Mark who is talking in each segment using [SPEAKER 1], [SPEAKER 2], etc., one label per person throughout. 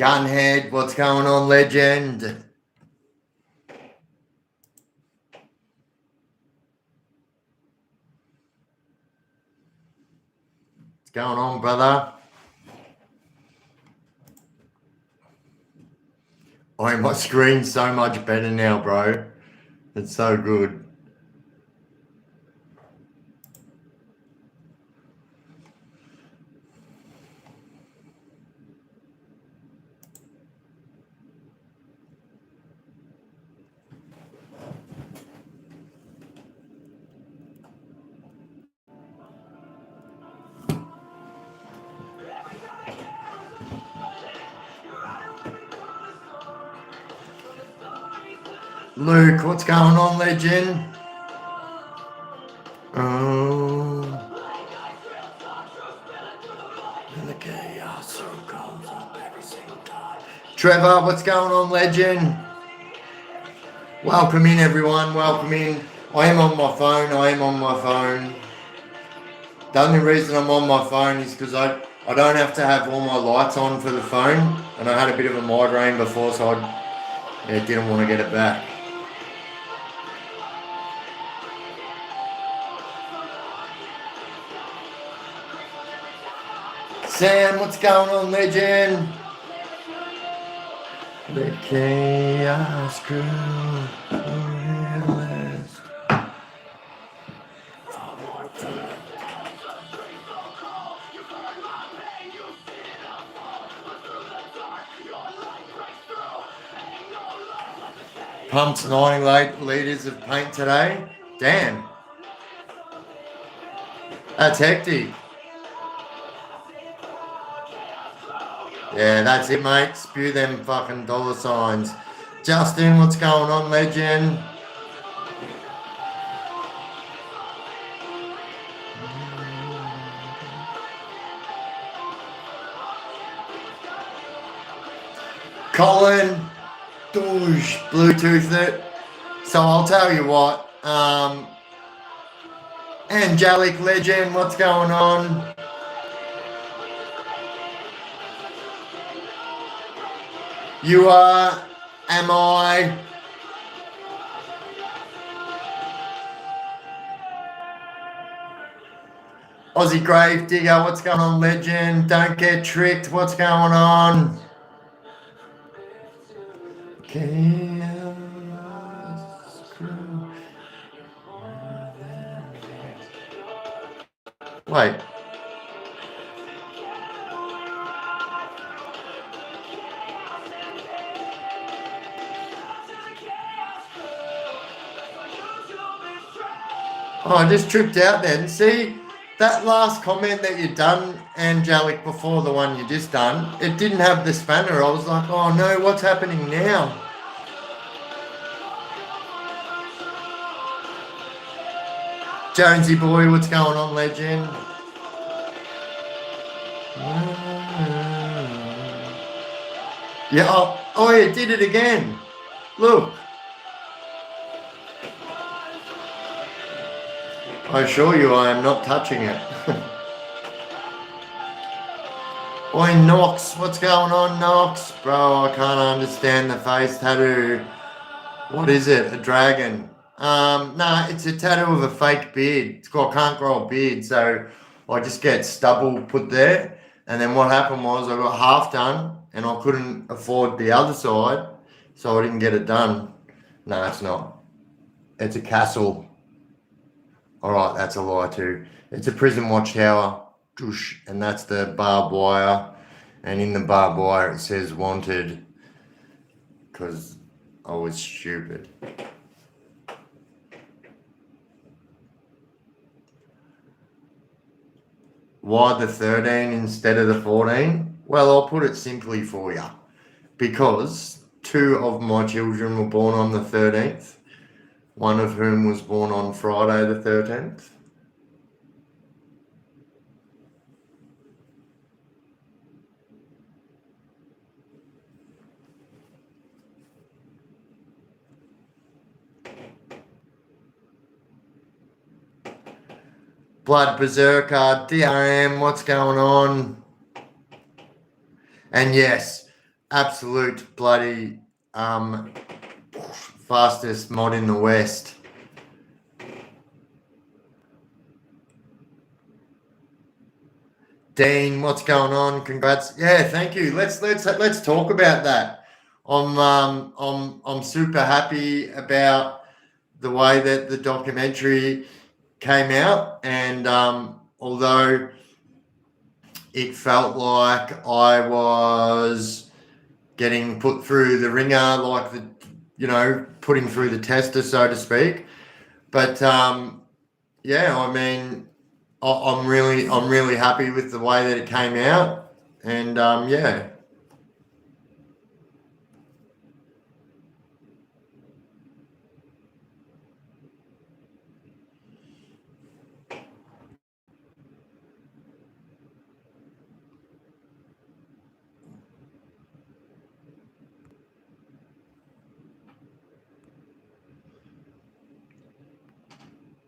[SPEAKER 1] Gunhead, what's going on, legend? What's going on, brother? Oh, my screen's so much better now, bro. It's so good. Luke, what's going on, legend? Oh. And the chaos comes up every single time. Trevor, what's going on, legend? Welcome in, everyone. Welcome in. I am on my phone. The only reason I'm on my phone is because I don't have to have all my lights on for the phone. And I had a bit of a migraine before, so I didn't want to get it back. Sam, what's going on, legend? The chaos crew. Pumped 98 litres of paint today. Damn. That's hectic. Yeah, that's it, mate. Spew them fucking dollar signs. Justin, what's going on, legend? Colin, douche, Bluetooth it. So I'll tell you what, Angelic legend, what's going on? You are, am I? Aussie Grave Digger, what's going on, legend? Don't get tricked, what's going on? Wait. Oh, I just tripped out then. See, that last comment that you done, Angelic, before the one you just done, it didn't have the spanner. I was like, oh no, what's happening now? Jonesy boy, what's going on, legend? Yeah, oh, it did it again. Look. I assure you I am not touching it. Oi, Knox, what's going on, Knox? Bro, I can't understand the face tattoo. What is it, a dragon? Nah, it's a tattoo of a fake beard. I can't grow a beard, so I just get stubble put there. And then what happened was I got half done and I couldn't afford the other side, so I didn't get it done. No, it's not. It's a castle. All right, that's a lie too. It's a prison watchtower, and that's the barbed wire. And in the barbed wire, it says wanted because I was stupid. Why the 13 instead of the 14? Well, I'll put it simply for you. Because 2 of my children were born on the 13th. One of whom was born on Friday the 13th. Blood Berserker, DRM, what's going on? And yes, absolute bloody fastest mod in the West. Dean, what's going on? Congrats. Yeah, thank you. Let's talk about that. I'm super happy about the way that the documentary came out, and although it felt like I was getting put through the ringer, like putting through the tester, so to speak. But yeah, I mean, I'm really happy with the way that it came out, and yeah.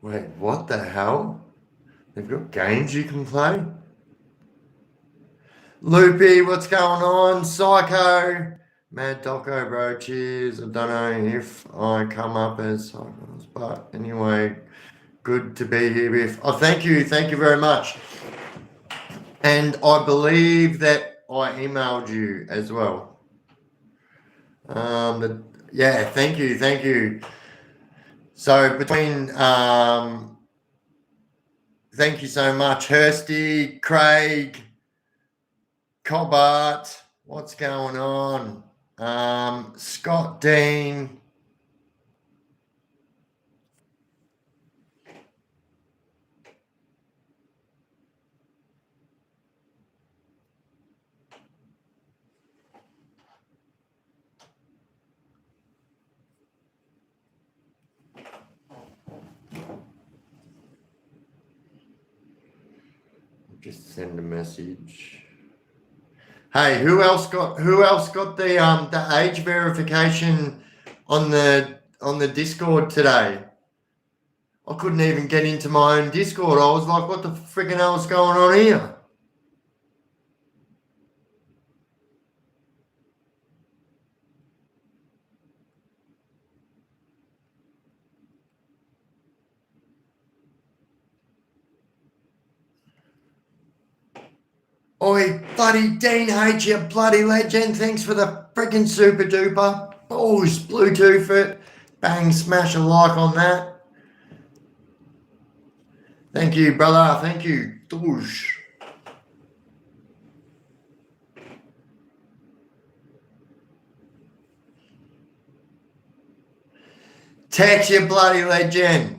[SPEAKER 1] Wait, what the hell? They've got games you can play? Loopy, what's going on? Psycho. Mad Doco, bro. Cheers. I don't know if I come up as Psychos, but anyway, good to be here, Biff. Oh, thank you. Thank you very much. And I believe that I emailed you as well. But yeah, thank you. Thank you. So between thank you so much, Hursty, Craig, Cobart, what's going on? Scott Dean. Just send a message. Hey, who else got the age verification on the Discord today? I couldn't even get into my own Discord. I was like, what the freaking hell is going on here? Oi, bloody Dean H, you bloody legend. Thanks for the freaking super duper. Boosh, Bluetooth it. Bang, smash a like on that. Thank you, brother. Thank you. Doosh. Text you bloody legend.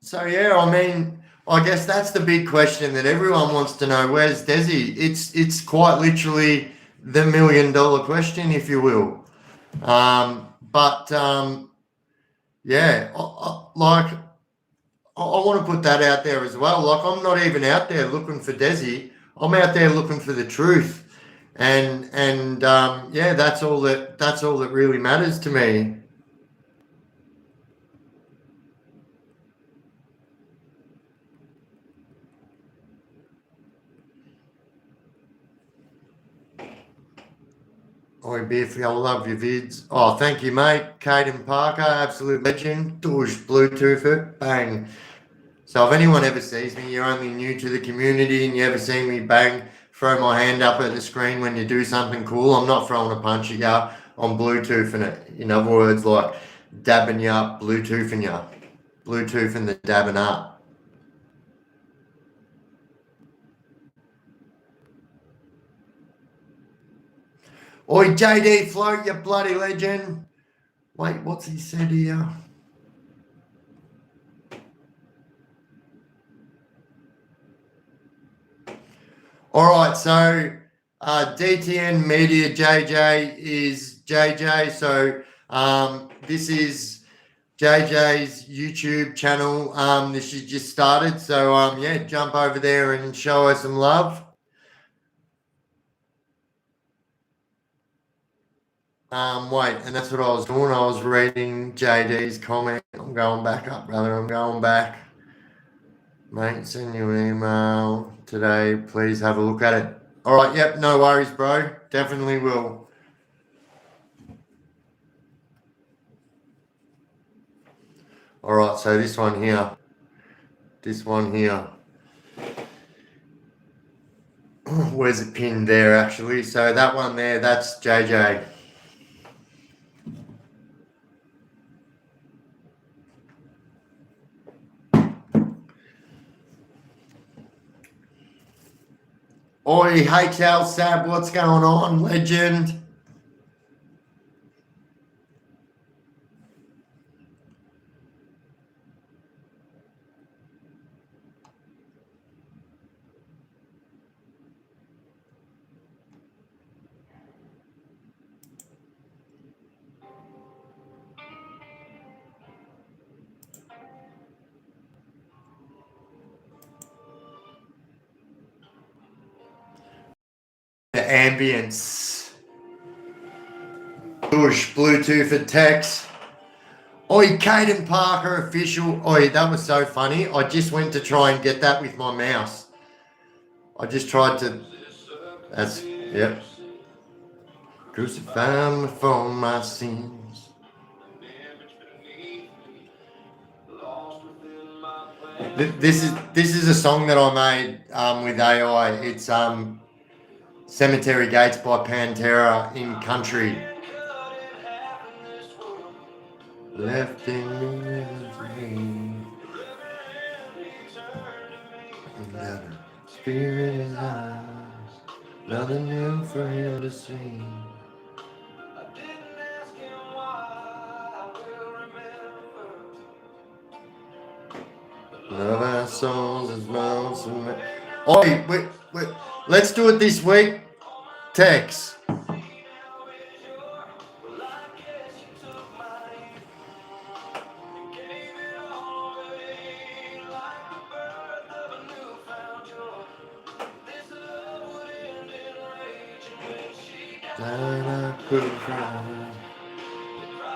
[SPEAKER 1] So yeah, I mean, I guess that's the big question that everyone wants to know. Where's Desi? It's quite literally the $1 million question, if you will. But yeah, I want to put that out there as well. Like, I'm not even out there looking for Desi. I'm out there looking for the truth, and yeah, that's all that really matters to me. Oi, Biff, I love your vids. Oh, thank you, mate. Caden Parker, absolute legend. Doosh, Bluetooth it, bang. So if anyone ever sees me, you're only new to the community and you ever see me bang, throw my hand up at the screen when you do something cool, I'm not throwing a punch at you, I'm Bluetoothing it. In other words, like dabbing you up, Bluetoothing you. Bluetoothing the dabbing up. Oi, JD Float, you bloody legend. Wait, what's he said here? All right, so DTN Media JJ is JJ. So this is JJ's YouTube channel. This is just started. So yeah, jump over there and show us some love. Wait, and that's what I was doing. I was reading JD's comment. I'm going back up, brother. I'm going back. Mate, send you an email today. Please have a look at it. All right, yep, no worries, bro. Definitely will. All right, so this one here. Where's it pinned there, actually? So that one there, that's JJ. Oi, HL Sab, what's going on, legend? The ambience. Push, Bluetooth and text. Oi, Caden Parker official. Oi, that was so funny. I just went to try and get that with my mouse. I just tried to. That's, yep. Crucify me for my sins. This is a song that I made with AI. It's Cemetery Gates by Pantera in country. Left in me. Another spirit in eyes. Nothing new for him to see. Love our souls as lonesome. Oi, wait. Let's do it this week. Tex.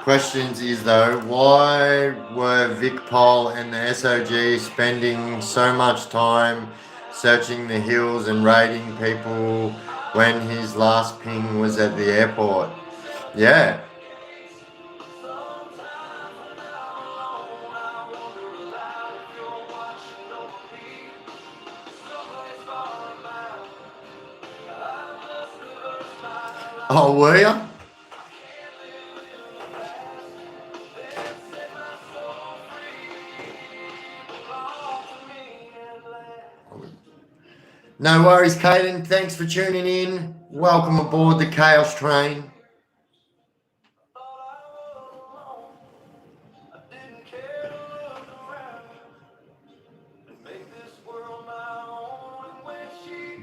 [SPEAKER 1] Questions is though, why were Vic Pol and the SOG spending so much time searching the hills and raiding people when his last ping was at the airport? Yeah. Oh, were you? No worries, Caden. Thanks for tuning in. Welcome aboard the Chaos Train.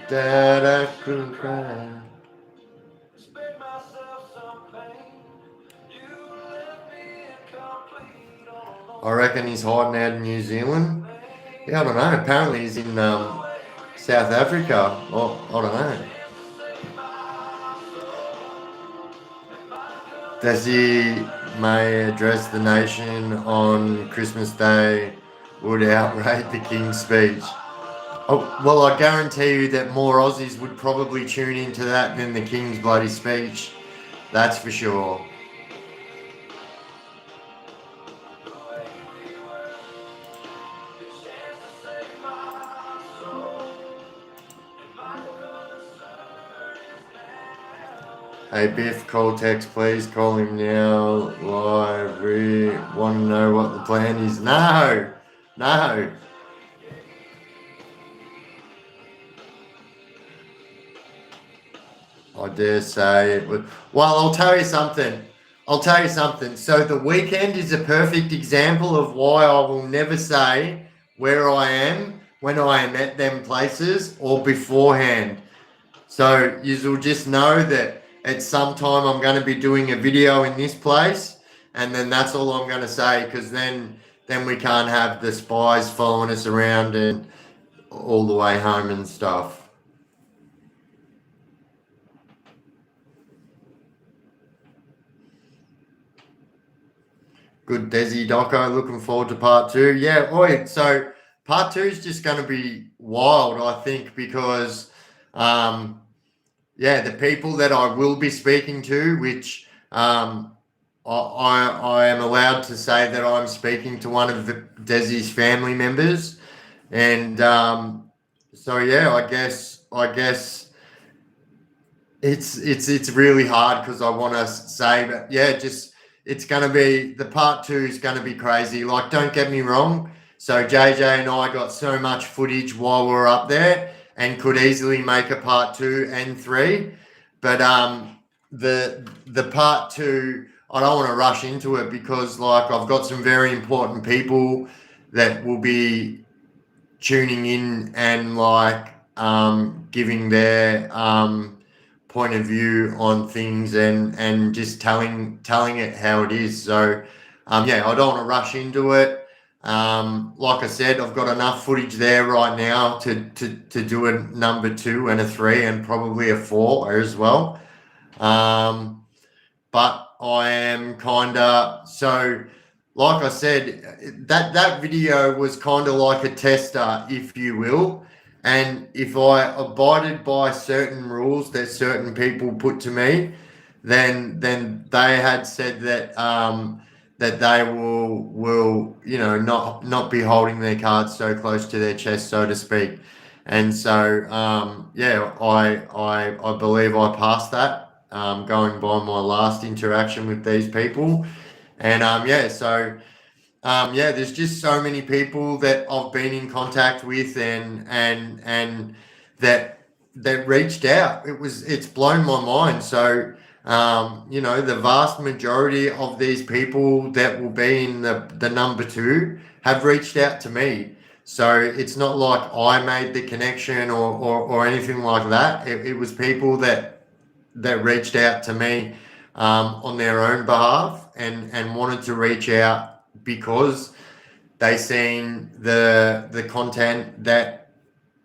[SPEAKER 1] Dad, I couldn't cry. I reckon he's hiding out in New Zealand. Yeah, I don't know. Apparently he's in South Africa. Oh, I don't know. Desi may address the nation on Christmas Day would outrate the King's speech. Oh, well, I guarantee you that more Aussies would probably tune into that than the King's bloody speech. That's for sure. Hey Biff, call text please, call him now, live, we want to know what the plan is. No. I dare say it would. Well, I'll tell you something. So the weekend is a perfect example of why I will never say where I am when I am at them places or beforehand. So you'll just know that at some time I'm going to be doing a video in this place, and then that's all I'm going to say, because then we can't have the spies following us around and all the way home and stuff. Good Desi Doco, looking forward to part 2. Yeah, oi, so part two is just going to be wild, I think, because the people that I will be speaking to, which I am allowed to say that I'm speaking to one of Desi's family members, and I guess it's really hard because I want to say, but yeah, just it's going to be the part two is going to be crazy. Like, don't get me wrong. So JJ and I got so much footage while we were up there and could easily make a part two and three, but the part two, I don't want to rush into it because like I've got some very important people that will be tuning in and like giving their point of view on things and just telling it how it is. So I don't want to rush into it. Like I said, I've got enough footage there right now to do a number two and a three and probably a four as well. But I am kind of so. Like I said, that video was kind of like a tester, if you will. And if I abided by certain rules that certain people put to me, then they had said that that they will not be holding their cards so close to their chest, so to speak. And so I believe I passed that. Going by my last interaction with these people, and there's just so many people that I've been in contact with and that reached out. It's blown my mind. So the vast majority of these people that will be in the number two have reached out to me. So it's not like I made the connection or anything like that. It was people that reached out to me on their own behalf and wanted to reach out because they seen the content that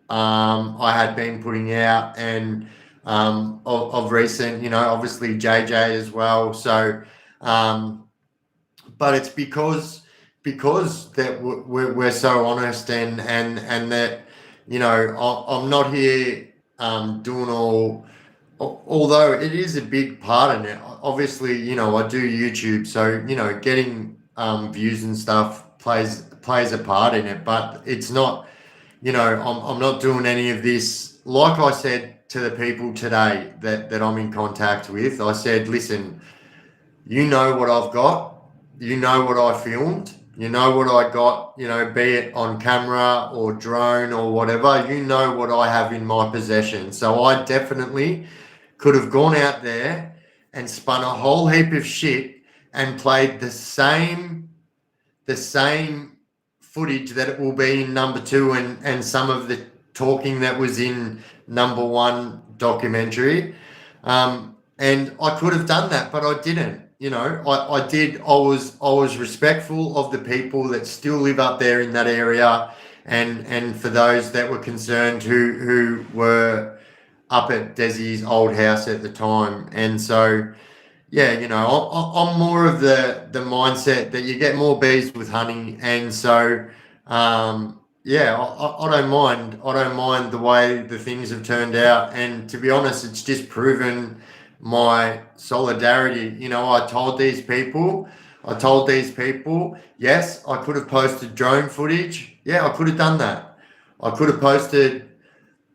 [SPEAKER 1] I had been putting out and of recent, obviously JJ as well. So, but it's because that we're so honest and that I'm not here doing all. Although it is a big part in it, obviously, I do YouTube, so getting views and stuff plays a part in it. But it's not, I'm not doing any of this. Like I said to the people today that I'm in contact with, I said, listen, you know what I've got, you know what I filmed, you know what I got, be it on camera or drone or whatever, you know what I have in my possession. So I definitely could have gone out there and spun a whole heap of shit and played the same footage that it will be in number two and some of the talking that was in number one documentary. And I could have done that, but I didn't. I did. I was respectful of the people that still live up there in that area, and for those that were concerned who were up at Desi's old house at the time. And so, I'm more of the mindset that you get more bees with honey. And so, I don't mind. I don't mind the way the things have turned out. And to be honest, it's just proven my solidarity. I told these people, yes, I could have posted drone footage. Yeah, I could have done that. I could have posted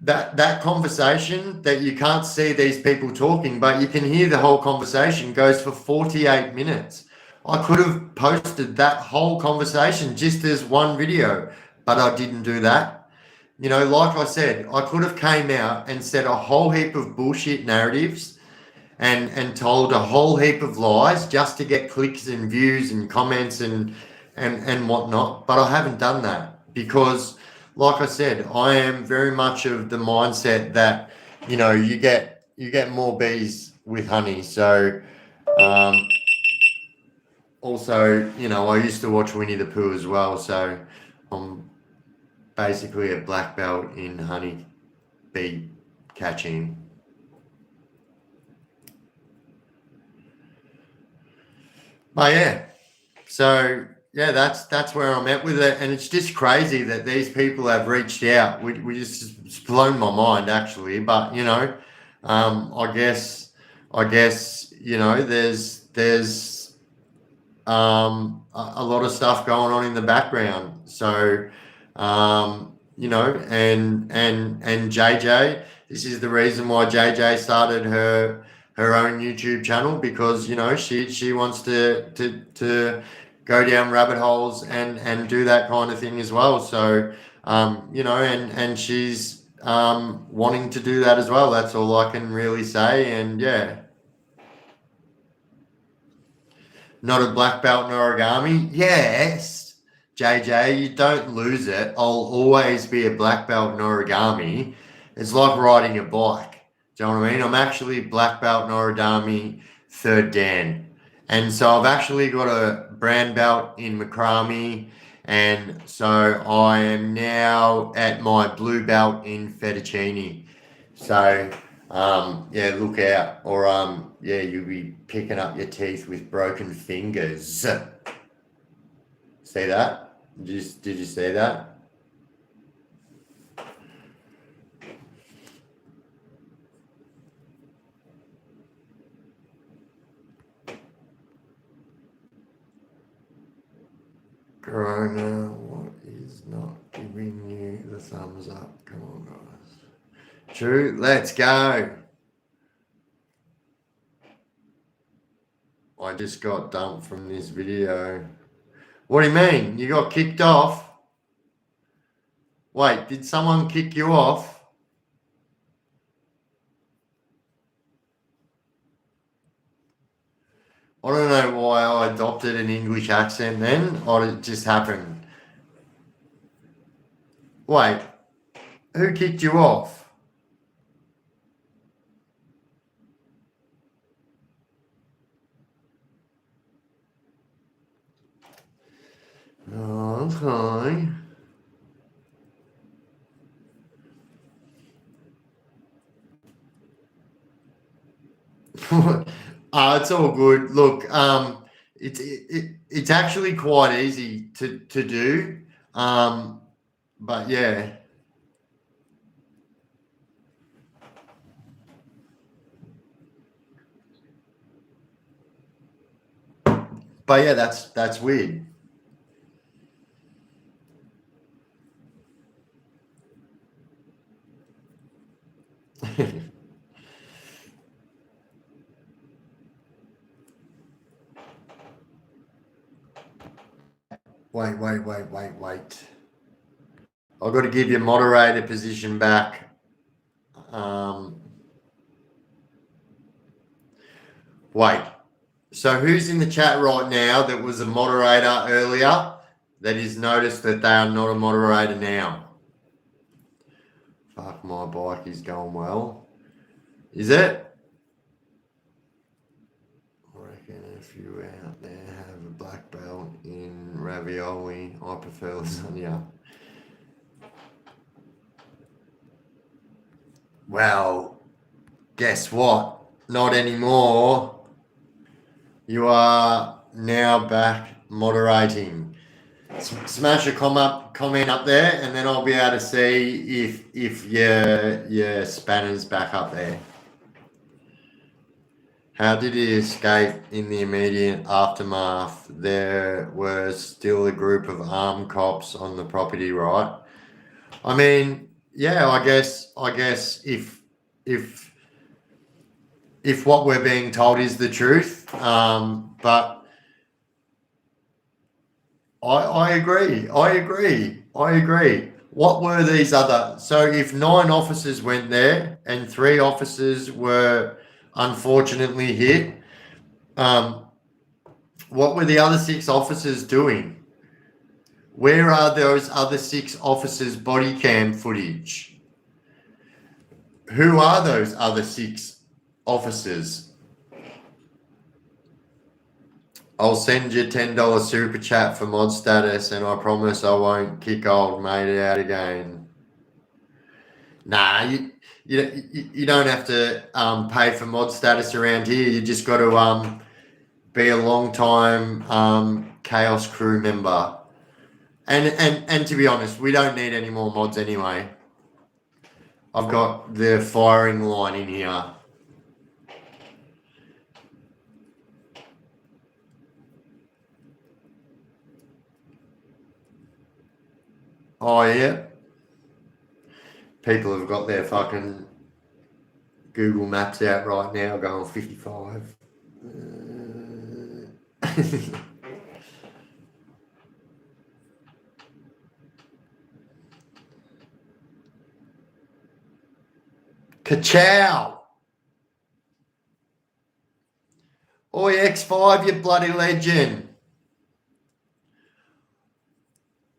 [SPEAKER 1] that conversation that you can't see these people talking, but you can hear the whole conversation goes for 48 minutes. I could have posted that whole conversation just as one video, but I didn't do that. Like I said, I could have came out and said a whole heap of bullshit narratives and told a whole heap of lies just to get clicks and views and comments and whatnot, but I haven't done that because like I said, I am very much of the mindset that, you get more bees with honey. So, also, I used to watch Winnie the Pooh as well. So I'm basically a black belt in honey bee catching. But yeah, so yeah, that's where I'm at with it, and it's just crazy that these people have reached out. We just it's blown my mind actually, but I guess there's a lot of stuff going on in the background. So and JJ, this is the reason why JJ started her own YouTube channel, because she wants to go down rabbit holes and do that kind of thing as well. So and she's wanting to do that as well. That's all I can really say. And yeah. Not a black belt in origami? Yes. JJ, you don't lose it. I'll always be a black belt in origami. It's like riding a bike. Do you know what I mean? I'm actually black belt in origami third Dan. And so I've actually got a brand belt in macrame. And so I am now at my blue belt in fettuccine. So yeah, look out, or yeah, you'll be picking up your teeth with broken fingers. See that? Did you see that? Corona, what is not giving you the thumbs up? Come on, guys. True, let's go. I just got dumped from this video. What do you mean? You got kicked off? Wait, did someone kick you off? I don't know why I adopted an English accent then, or it just happened. Wait, who kicked you off? Okay. It's all good. Look, it's actually quite easy to do. But yeah. But yeah, that's weird. Wait. I've got to give your moderator position back. Wait. So who's in the chat right now that was a moderator earlier that is noticed that they are not a moderator now? Fuck, my bike is going well. Is it? I reckon if you out there have a black belt in ravioli, I prefer lasagna. Well, guess what? Not anymore. You are now back moderating. Smash a comment up there, and then I'll be able to see if your spanner's back up there. How did he escape in the immediate aftermath? There were still a group of armed cops on the property, right? I mean, yeah, I guess if what we're being told is the truth, but I agree. What were these other? So if 9 officers went there and 3 officers were unfortunately hit, what were the other 6 officers doing? Where are those other 6 officers' body cam footage? Who are those other 6 officers? I'll send you $10 super chat for mod status, and I promise I won't kick old mate out again. Nah, you don't have to pay for mod status around here. You just got to be a long time Chaos crew member. And to be honest, we don't need any more mods anyway. I've got the firing line in here. Oh, yeah. People have got their fucking Google Maps out right now going 55. Ka-chow! Oi, X5, you bloody legend.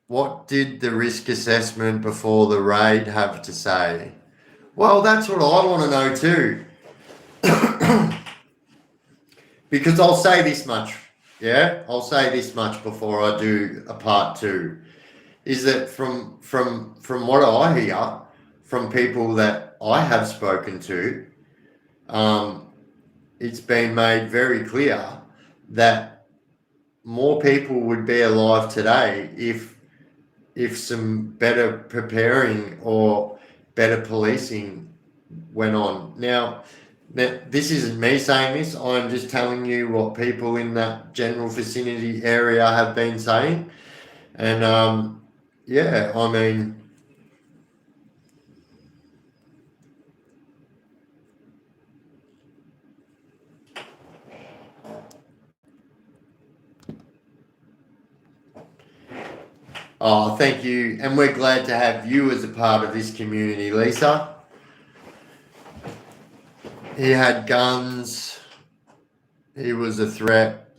[SPEAKER 1] What did the risk assessment before the raid have to say? Well, that's what I want to know too. Because I'll say this much, yeah? I'll say this much before I do a part 2. Is that from what I hear from people that I have spoken to, it's been made very clear that more people would be alive today if some better preparing or better policing went on. Now, this isn't me saying this. I'm just telling you what people in that general vicinity area have been saying. And yeah, I mean, oh, thank you. And we're glad to have you as a part of this community, Lisa. He had guns. He was a threat.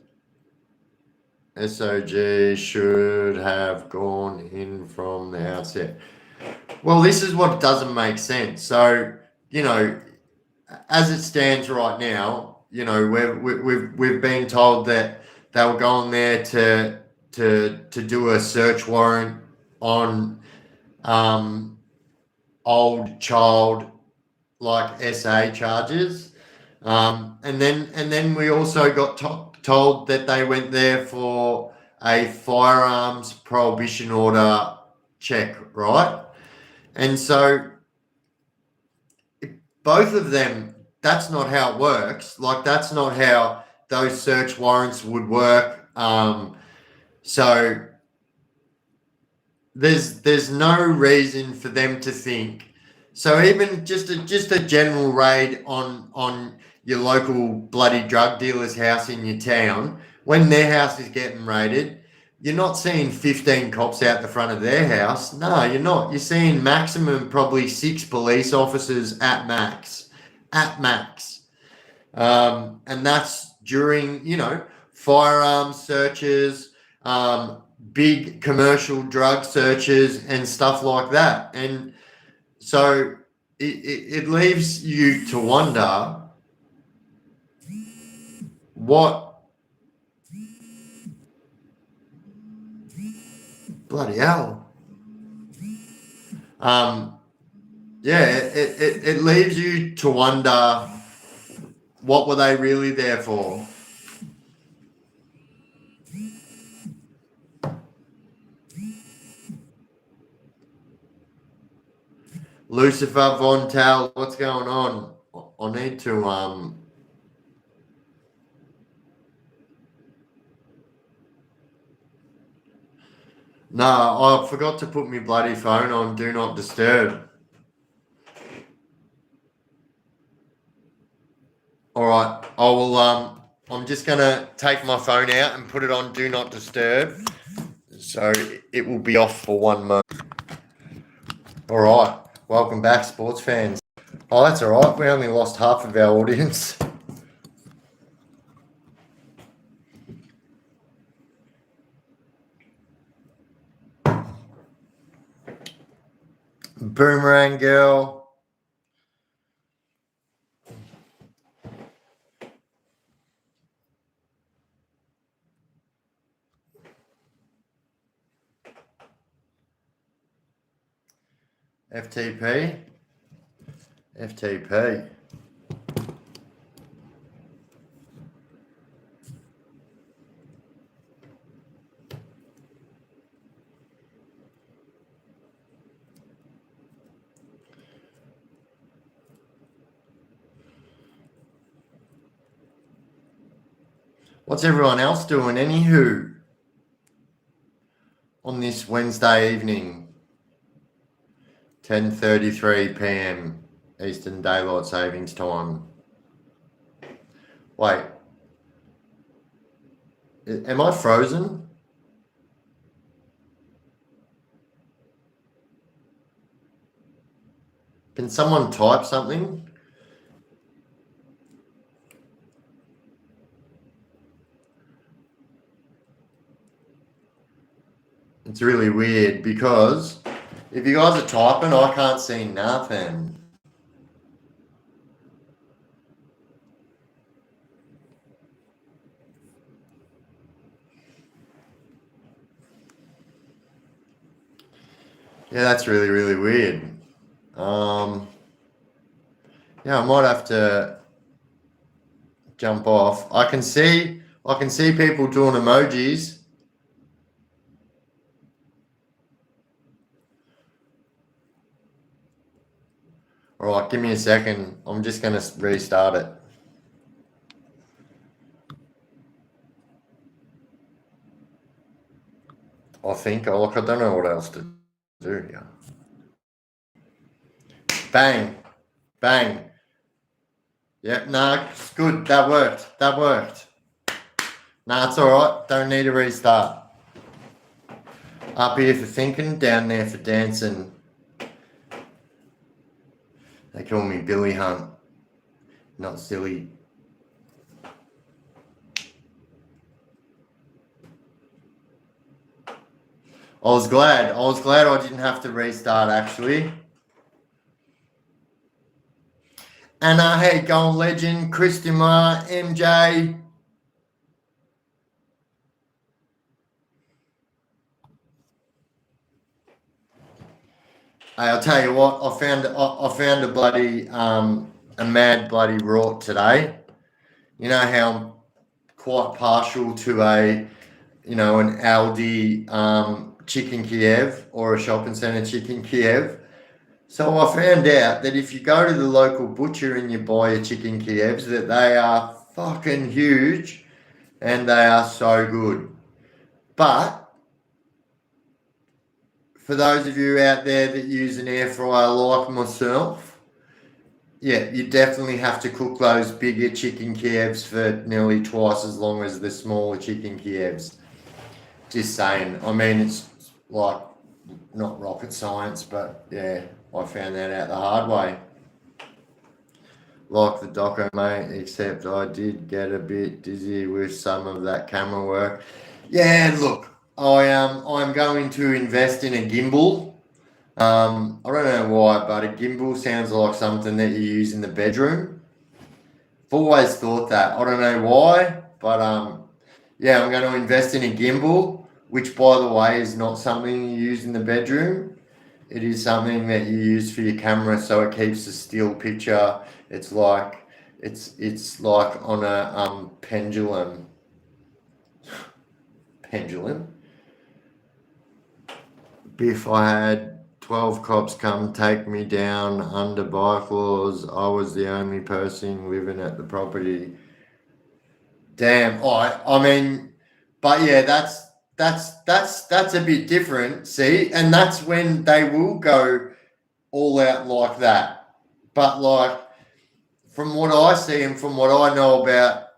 [SPEAKER 1] SOG should have gone in from the outset. Well, this is what doesn't make sense. So, you know, as it stands right now, you know, we've been told that they were going there to do a search warrant on old child like SA charges, and then we also got told that they went there for a firearms prohibition order check, right? And so both of them, that's not how it works. Like, that's not how those search warrants would work. So there's no reason for them to think. So even just a general raid on your local bloody drug dealer's house in your town, when their house is getting raided, you're not seeing 15 cops out the front of their house. No, you're not. You're seeing maximum probably 6 police officers at max. And that's during, you know, firearms searches, big commercial drug searches and stuff like that. And so it leaves you to wonder what bloody hell. Yeah, it leaves you to wonder, what were they really there for? Lucifer Von Tal, what's going on? I need to no, I forgot to put my bloody phone on Do Not Disturb. All right, I will. I'm just gonna take my phone out and put it on Do Not Disturb, so it will be off for 1 moment. All right, welcome back, sports fans. Oh, that's all right. We only lost half of our audience. Boomerang girl. FTP. What's everyone else doing? Anywho, on this Wednesday evening, 10:33 p.m. Eastern Daylight Savings Time. Wait, am I frozen? Can someone type something? It's really weird because if you guys are typing, I can't see nothing. Yeah, that's really, really weird. Yeah, I might have to jump off. I can see people doing emojis. All right, give me a second. I'm just going to restart it. I think. Like, I don't know what else to do here. Bang. Bang. Yep, nah, it's good. That worked. Nah, it's all right. Don't need to restart. Up here for thinking, down there for dancing. They call me Billy Hunt. Not silly. I was glad I didn't have to restart actually. And hey, Gold Legend, Christian MJ. Hey, I'll tell you what, I found a bloody a mad bloody rort today. You know how I'm quite partial to an Aldi chicken Kiev or a shopping centre chicken Kiev. So I found out that if you go to the local butcher and you buy your chicken Kievs, that they are fucking huge and they are so good. But for those of you out there that use an air fryer like myself, yeah, you definitely have to cook those bigger chicken Kievs for nearly twice as long as the smaller chicken Kievs. Just saying. I mean, it's like not rocket science, but yeah, I found that out the hard way. Like the doco, mate, except I did get a bit dizzy with some of that camera work. Yeah, look, I'm going to invest in a gimbal. I don't know why, but a gimbal sounds like something that you use in the bedroom. I've always thought that. I don't know why, but yeah, I'm going to invest in a gimbal, which by the way is not something you use in the bedroom. It is something that you use for your camera, so it keeps a still picture. It's like on a pendulum. Pendulum. Biff, I had 12 cops come take me down under bike laws. I was the only person living at the property. Damn. I mean, but yeah, that's a bit different. See, and that's when they will go all out like that. But like from what I see and from what I know about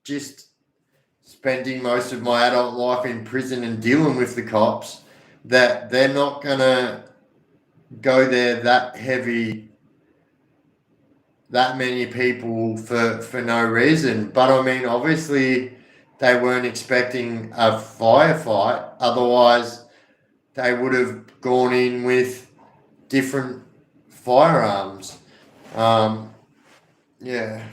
[SPEAKER 1] just spending most of my adult life in prison and dealing with the cops, that they're not gonna go there that heavy, that many people for no reason. But I mean, obviously they weren't expecting a firefight, otherwise they would have gone in with different firearms. Yeah.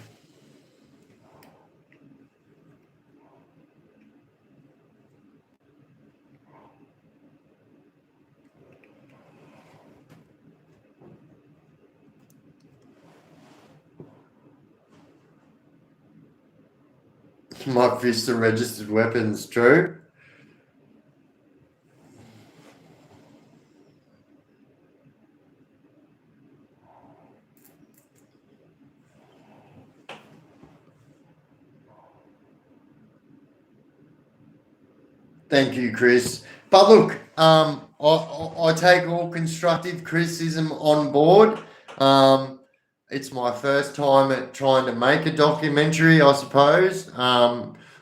[SPEAKER 1] My fists are registered weapons, true. Thank you, Chris. But look, I take all constructive criticism on board. It's my first time at trying to make a documentary, I suppose.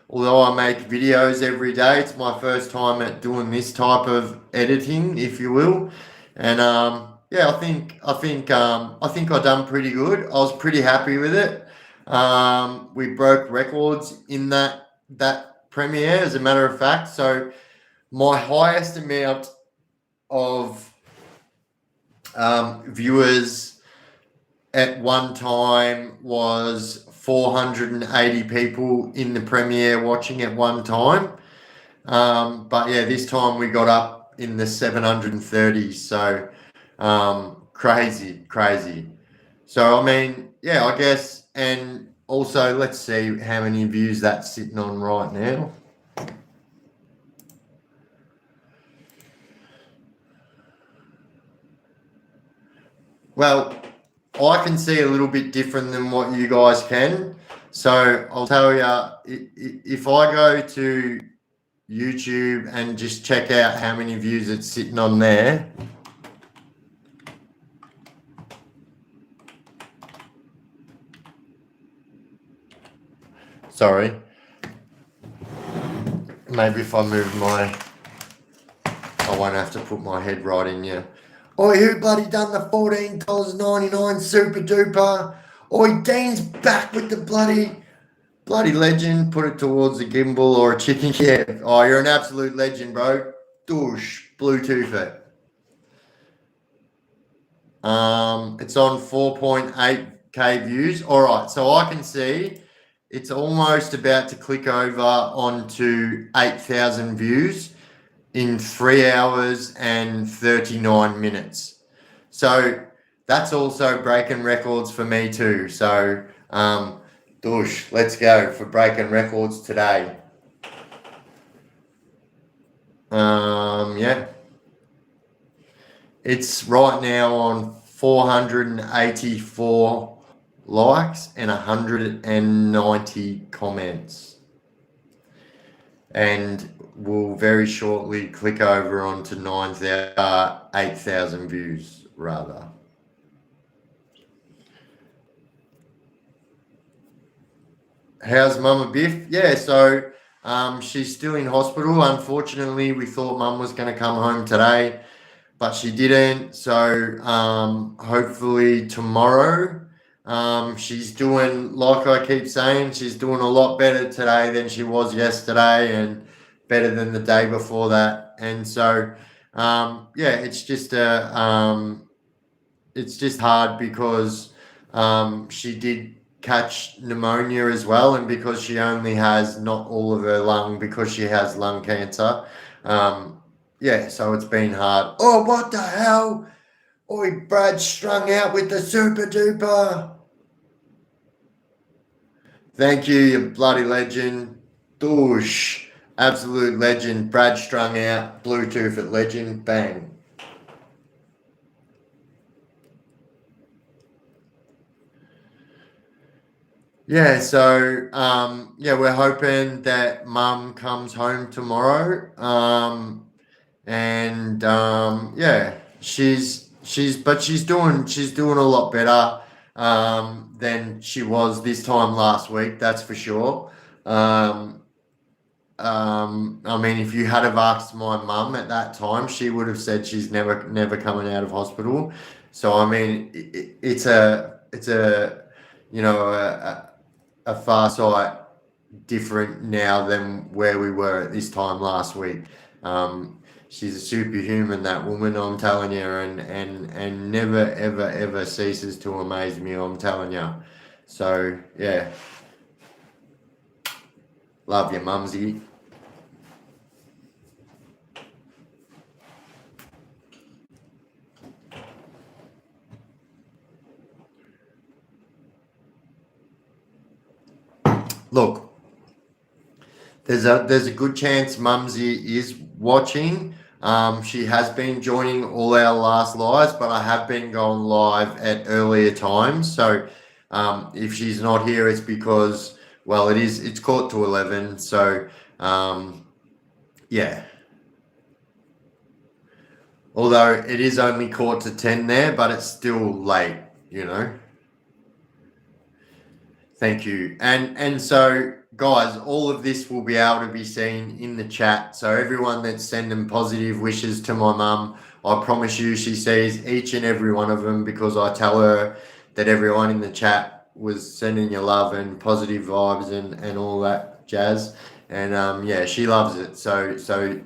[SPEAKER 1] Although I make videos every day, it's my first time at doing this type of editing, if you will. And yeah, I think I done pretty good. I was pretty happy with it. We broke records in that premiere, as a matter of fact. So my highest amount of viewers at one time was 480 people in the premiere watching at one time. But yeah, this time we got up in the 730. So crazy. So I mean, yeah, I guess, and also let's see how many views that's sitting on right now. Well, I can see a little bit different than what you guys can. So I'll tell you, if I go to YouTube and just check out how many views it's sitting on there. Sorry. Maybe if I move I won't have to put my head right in you. Oi, who bloody done the $14.99 super duper? Oi, Dean's back with the bloody legend. Put it towards a gimbal or a chicken. Yeah. Oh, you're an absolute legend, bro. Douche. Bluetooth it. It's on 4.8k views. All right, so I can see it's almost about to click over onto 8,000 views in 3 hours and 39 minutes. So that's also breaking records for me too. So, Douche, let's go for breaking records today. Yeah. It's right now on 484 likes and 190 comments. And we'll very shortly click over onto 8,000 views rather. How's Mama Biff? Yeah, so she's still in hospital. Unfortunately, we thought Mum was going to come home today, but she didn't. So hopefully tomorrow. She's doing, like I keep saying, she's doing a lot better today than she was yesterday, and better than the day before that. And so, yeah, it's just hard because she did catch pneumonia as well, and because she only has not all of her lung, because she has lung cancer. Yeah, so it's been hard. Oh, what the hell? Oi, Brad strung out with the super duper. Thank you, you bloody legend. Douche. Absolute legend. Brad strung out. Bluetooth at legend. Bang. Yeah, so yeah, we're hoping that Mum comes home tomorrow. And yeah, she's doing a lot better than she was this time last week, that's for sure. I mean, if you had have asked my mum at that time, she would have said she's never coming out of hospital. So I mean, it's a you know a far sight different now than where we were at this time last week. She's a superhuman, that woman, I'm telling you, and never ever ceases to amaze me, I'm telling you. So yeah, love you, mumsy. Look, there's a good chance Mumsy is watching. She has been joining all our last lives, but I have been going live at earlier times. So if she's not here, it's because, well, it's quarter to 11. So yeah, Yeah. Although it is only 9:45 there, but it's still late, you know. Thank you. And so guys, all of this will be able to be seen in the chat. So everyone that's sending positive wishes to my mum, I promise you she sees each and every one of them, because I tell her that everyone in the chat was sending you love and positive vibes and all that jazz. And yeah, she loves it. So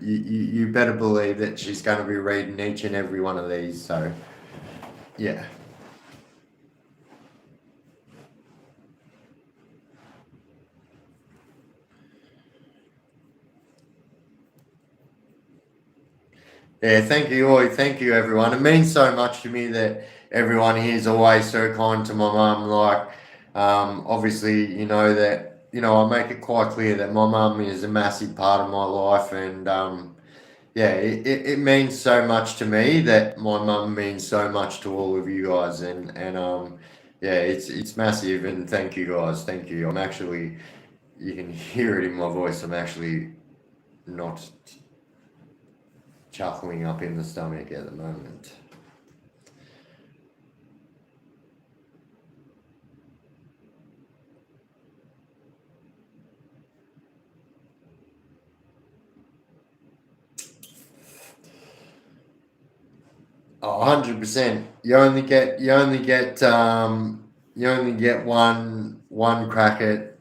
[SPEAKER 1] you better believe that she's going to be reading each and every one of these. So yeah. Yeah, thank you, Oi. Thank you, everyone. It means so much to me that everyone here is always so kind to my mum. Like, obviously, you know that, I make it quite clear that my mum is a massive part of my life, and yeah, it means so much to me that my mum means so much to all of you guys, and yeah, it's massive, and thank you guys, thank you. I'm actually, you can hear it in my voice. I'm actually not chuckling up in the stomach at the moment. Oh, 100%. You only get one crack at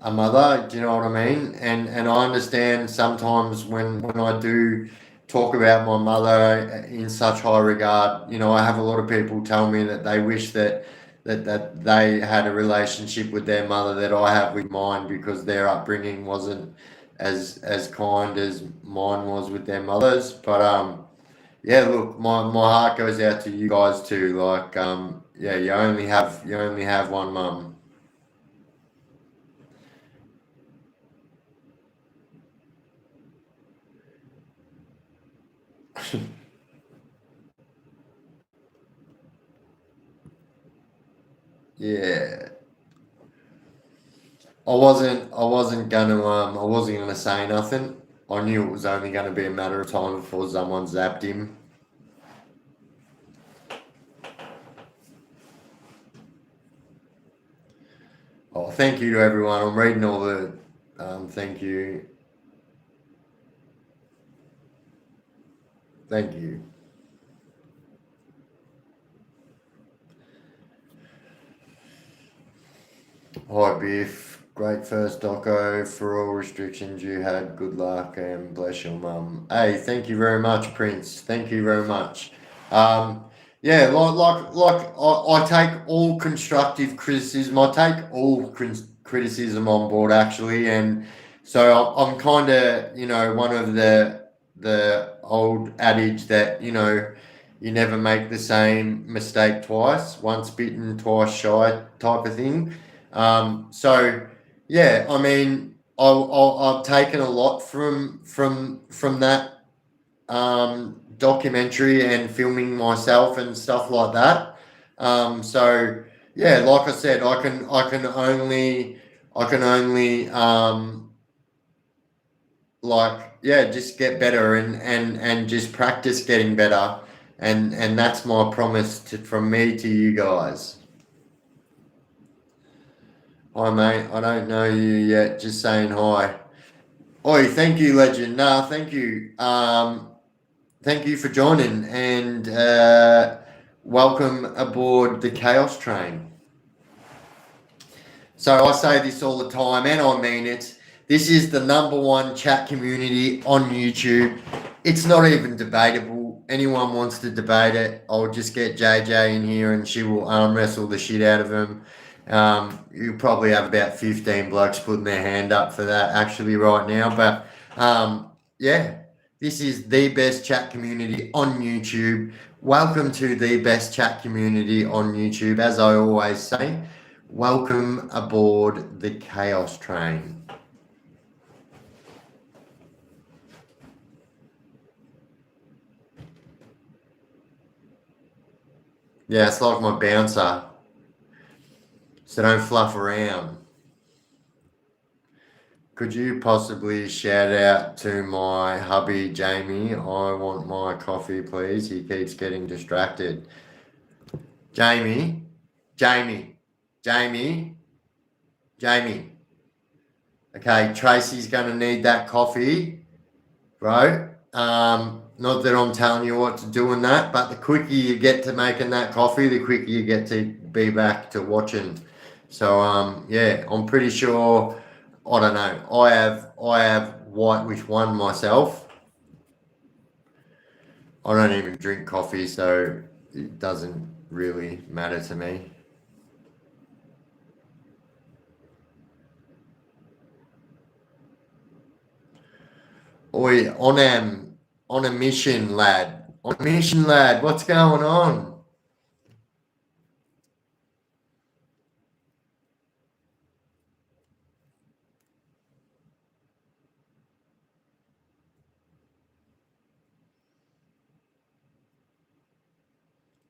[SPEAKER 1] a mother. Do you know what I mean? And I understand sometimes when I do talk about my mother in such high regard. I have a lot of people tell me that they wish that they had a relationship with their mother that I have with mine, because their upbringing wasn't as kind as mine was with their mothers. But yeah, look, my heart goes out to you guys too. Like, yeah, you only have one mum. Yeah, I wasn't gonna say nothing. I knew it was only gonna be a matter of time before someone zapped him. Oh, thank you to everyone. I'm reading all the. Thank you, thank you. Hi, Biff. Great first doco. For all restrictions you had, good luck and bless your mum. Hey, thank you very much, Prince. Thank you very much. Yeah, I take all constructive criticism. I take all criticism on board, actually, and so I'm kind of, one of the old adage that, you never make the same mistake twice. Once bitten, twice shy, type of thing. So yeah, I mean, I've taken a lot from that documentary and filming myself and stuff like that. So yeah, like I said, I can only like, yeah, just get better and just practice getting better, and that's my promise from me to you guys. Hi, mate. I don't know you yet. Just saying hi. Oi, thank you, legend. Nah, thank you. Thank you for joining, and welcome aboard the Chaos Train. So I say this all the time, and I mean it. This is the number one chat community on YouTube. It's not even debatable. Anyone wants to debate it, I'll just get JJ in here and she will arm wrestle the shit out of him. You probably have about 15 blokes putting their hand up for that actually right now. But yeah, this is the best chat community on YouTube. Welcome to the best chat community on YouTube. As I always say, welcome aboard the Chaos Train. Yeah, it's like my bouncer. So don't fluff around. Could you possibly shout out to my hubby Jamie? I want my coffee, please. He keeps getting distracted. Jamie, Jamie, Jamie, Jamie. Okay, Tracy's going to need that coffee, bro. Not that I'm telling you what to do in that, but the quicker you get to making that coffee, the quicker you get to be back to watching. So yeah, I'm pretty sure. I don't know. I have white one myself. I don't even drink coffee, so it doesn't really matter to me. Oi, on a mission, lad. On a mission, lad. What's going on?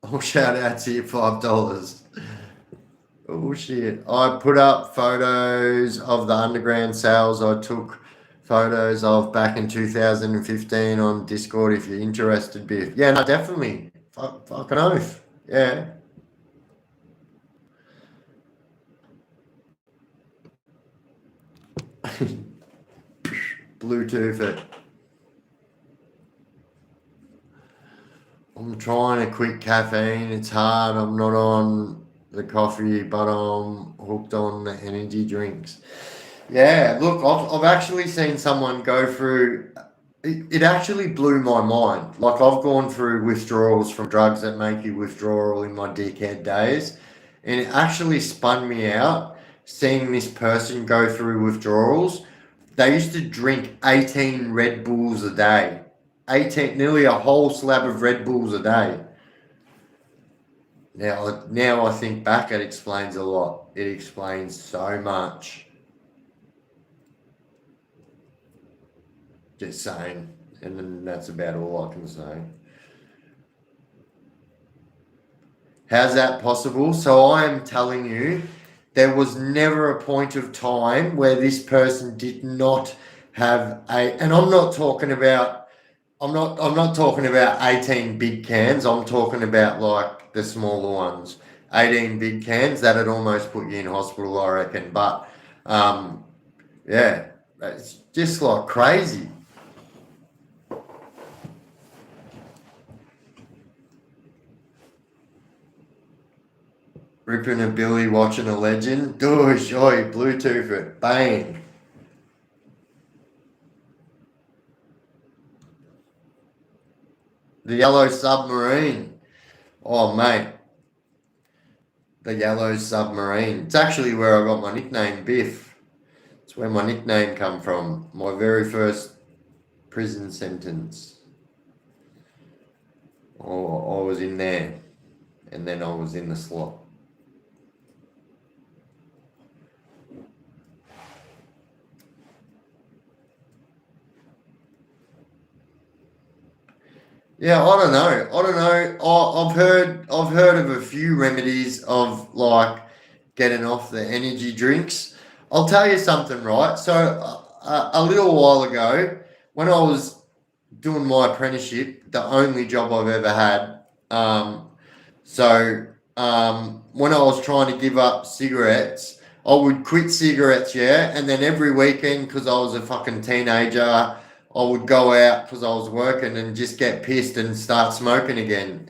[SPEAKER 1] Oh, shout out to you, $5. Oh shit! I put up photos of the underground sales I took photos of back in 2015 on Discord. If you're interested, Biff. Yeah, no, definitely. Fucking oath. Yeah. Bluetooth it. I'm trying to quit caffeine. It's hard. I'm not on the coffee, but I'm hooked on the energy drinks. Yeah, look, I've actually seen someone go through. It actually blew my mind. Like I've gone through withdrawals from drugs that make you withdrawal in my dickhead days, and it actually spun me out seeing this person go through withdrawals. They used to drink 18 Red Bulls a day. 18, nearly a whole slab of Red Bulls a day. Now I think back, it explains a lot. It explains so much. Just saying. And then that's about all I can say. How's that possible? So I am telling you, there was never a point of time where this person did not have and I'm not talking about 18 big cans. I'm talking about like the smaller ones. 18 big cans, that'd almost put you in hospital, I reckon. But yeah, it's just like crazy. Ripping a Billy, watching a legend. Doosh, oi, Bluetooth it. Bang. The Yellow Submarine. Oh, mate. The Yellow Submarine. It's actually where I got my nickname, Biff. It's where my nickname come from. My very first prison sentence. Oh, I was in there. And then I was in the slot. Yeah, I don't know. I don't know. I've heard of a few remedies of like getting off the energy drinks. I'll tell you something, right? So a little while ago, when I was doing my apprenticeship, the only job I've ever had. When I was trying to give up cigarettes, I would quit cigarettes, yeah, and then every weekend, because I was a fucking teenager, I would go out because I was working and just get pissed and start smoking again.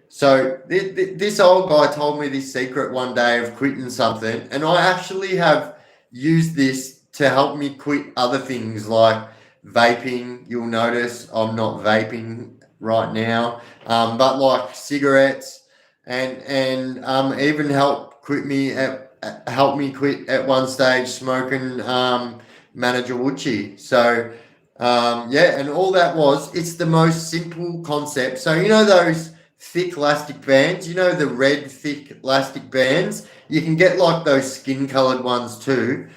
[SPEAKER 1] This old guy told me this secret one day of quitting something, and I actually have used this to help me quit other things like vaping. You'll notice I'm not vaping right now, but like cigarettes and even help me quit at one stage smoking manager Wuchi. So yeah, and all that it's the most simple concept. So you know those thick elastic bands, the red thick elastic bands. You can get like those skin colored ones too.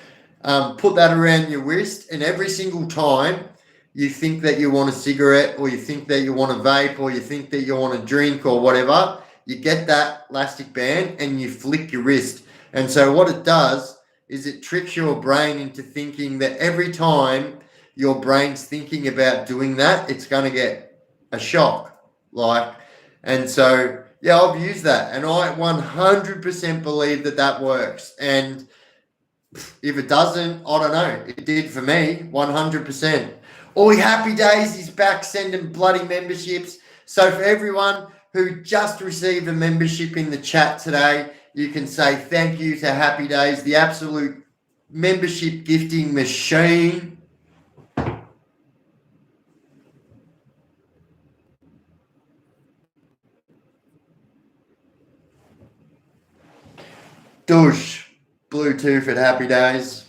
[SPEAKER 1] Put that around your wrist, and every single time you think that you want a cigarette, or you think that you want a vape, or you think that you want a drink, or whatever, you get that elastic band and you flick your wrist. And so what it does is it tricks your brain into thinking that every time your brain's thinking about doing that, it's going to get a shock. And so, yeah, I've used that, and I 100% believe that that works. And if it doesn't, I don't know. It did for me, 100%. Oi, Happy Days is back sending bloody memberships. So for everyone who just received a membership in the chat today, you can say thank you to Happy Days, the absolute membership gifting machine. Douche, Bluetooth at Happy Days.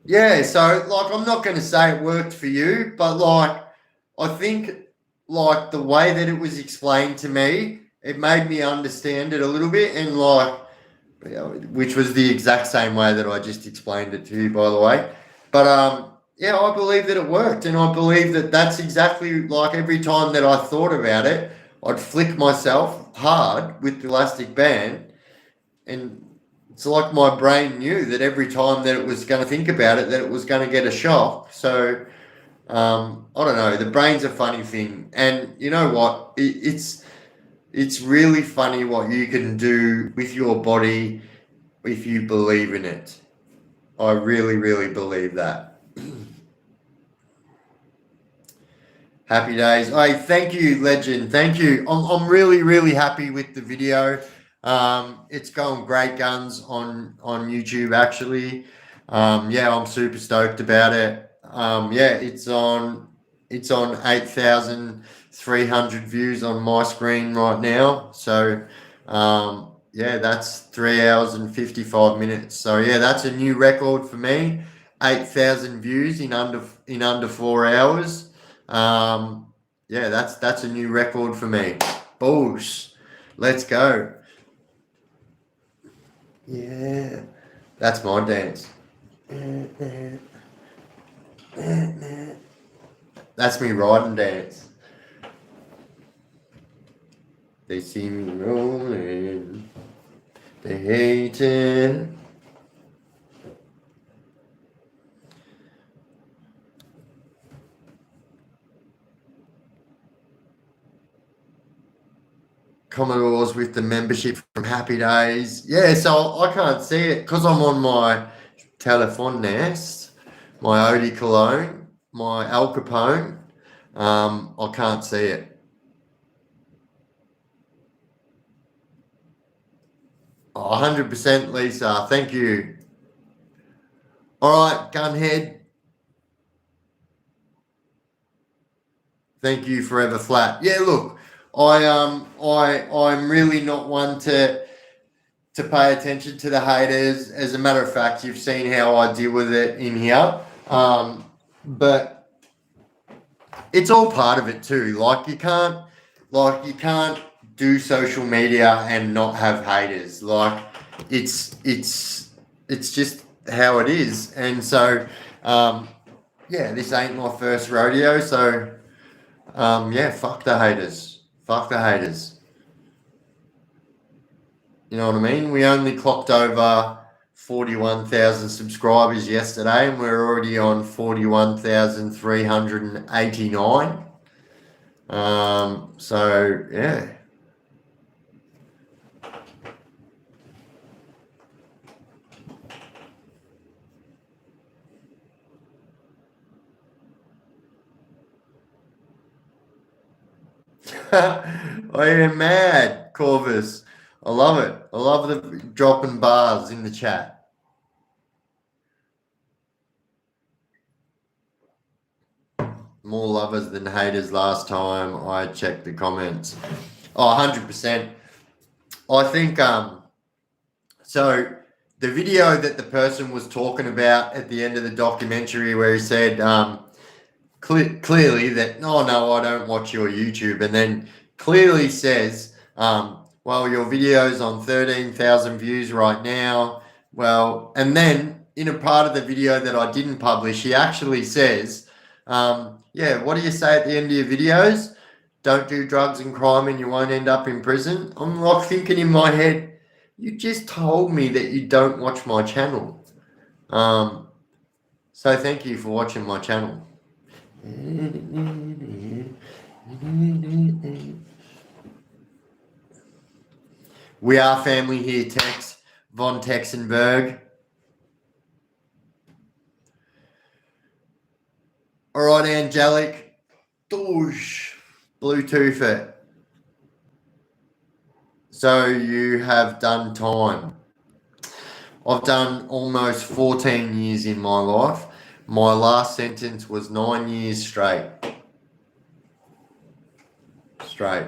[SPEAKER 1] Yeah, so like I'm not going to say it worked for you, but like I think like the way that it was explained to me, it made me understand it a little bit, and like which was the exact same way that I just explained it to you, by the way. But yeah, I believe that it worked, and I believe that that's exactly like every time that I thought about it, I'd flick myself hard with the elastic band, and it's like my brain knew that every time that it was going to think about it, that it was going to get a shock. So I don't know. The brain's a funny thing, and you know what? It's really funny what you can do with your body if you believe in it. I really, really believe that. Happy Days. Hey, thank you, legend. Thank you. I'm really, really happy with the video. It's going great guns on YouTube, actually. Yeah, I'm super stoked about it. Yeah, it's on 8,300 views on my screen right now. So yeah, that's 3 hours and 55 minutes. So yeah, that's a new record for me. 8,000 views in under 4 hours. Yeah, that's a new record for me. Boosh. Let's go. Yeah, that's my dance. That's me riding dance. They see me rolling. They hate it. Commodores with the membership from Happy Days. Yeah, so I can't see it because I'm on my Telephone Nest, my Eau de Cologne, my Al Capone. I can't see it. Oh, 100% Lisa. Thank you. All right, Gunhead. Thank you, Forever Flat. Yeah, look, I'm really not one to pay attention to the haters. As a matter of fact, you've seen how I deal with it in here. But it's all part of it too. You can't do social media and not have haters. It's just how it is. And so yeah, this ain't my first rodeo, so yeah, fuck the haters. Fuck the haters. You know what I mean? We only clocked over 41,000 subscribers yesterday, and we're already on 41,389. So yeah. I am mad, Corvus. I love it. I love the dropping bars in the chat. More lovers than haters last time I checked the comments. Oh, 100%. I think so the video that the person was talking about at the end of the documentary where he said clearly that, oh no, I don't watch your YouTube, and then clearly says, well, your video's on 13,000 views right now. Well, and then in a part of the video that I didn't publish, he actually says, yeah, what do you say at the end of your videos? don't do drugs and crime and you won't end up in prison. I'm like thinking in my head, you just told me that you don't watch my channel. So thank you for watching my channel. We are family here, Tex. Von Texenberg. All right, Angelic. Doosh. Bluetooth it. So you have done time. I've done almost 14 years in my life. My last sentence was 9 years straight. Straight.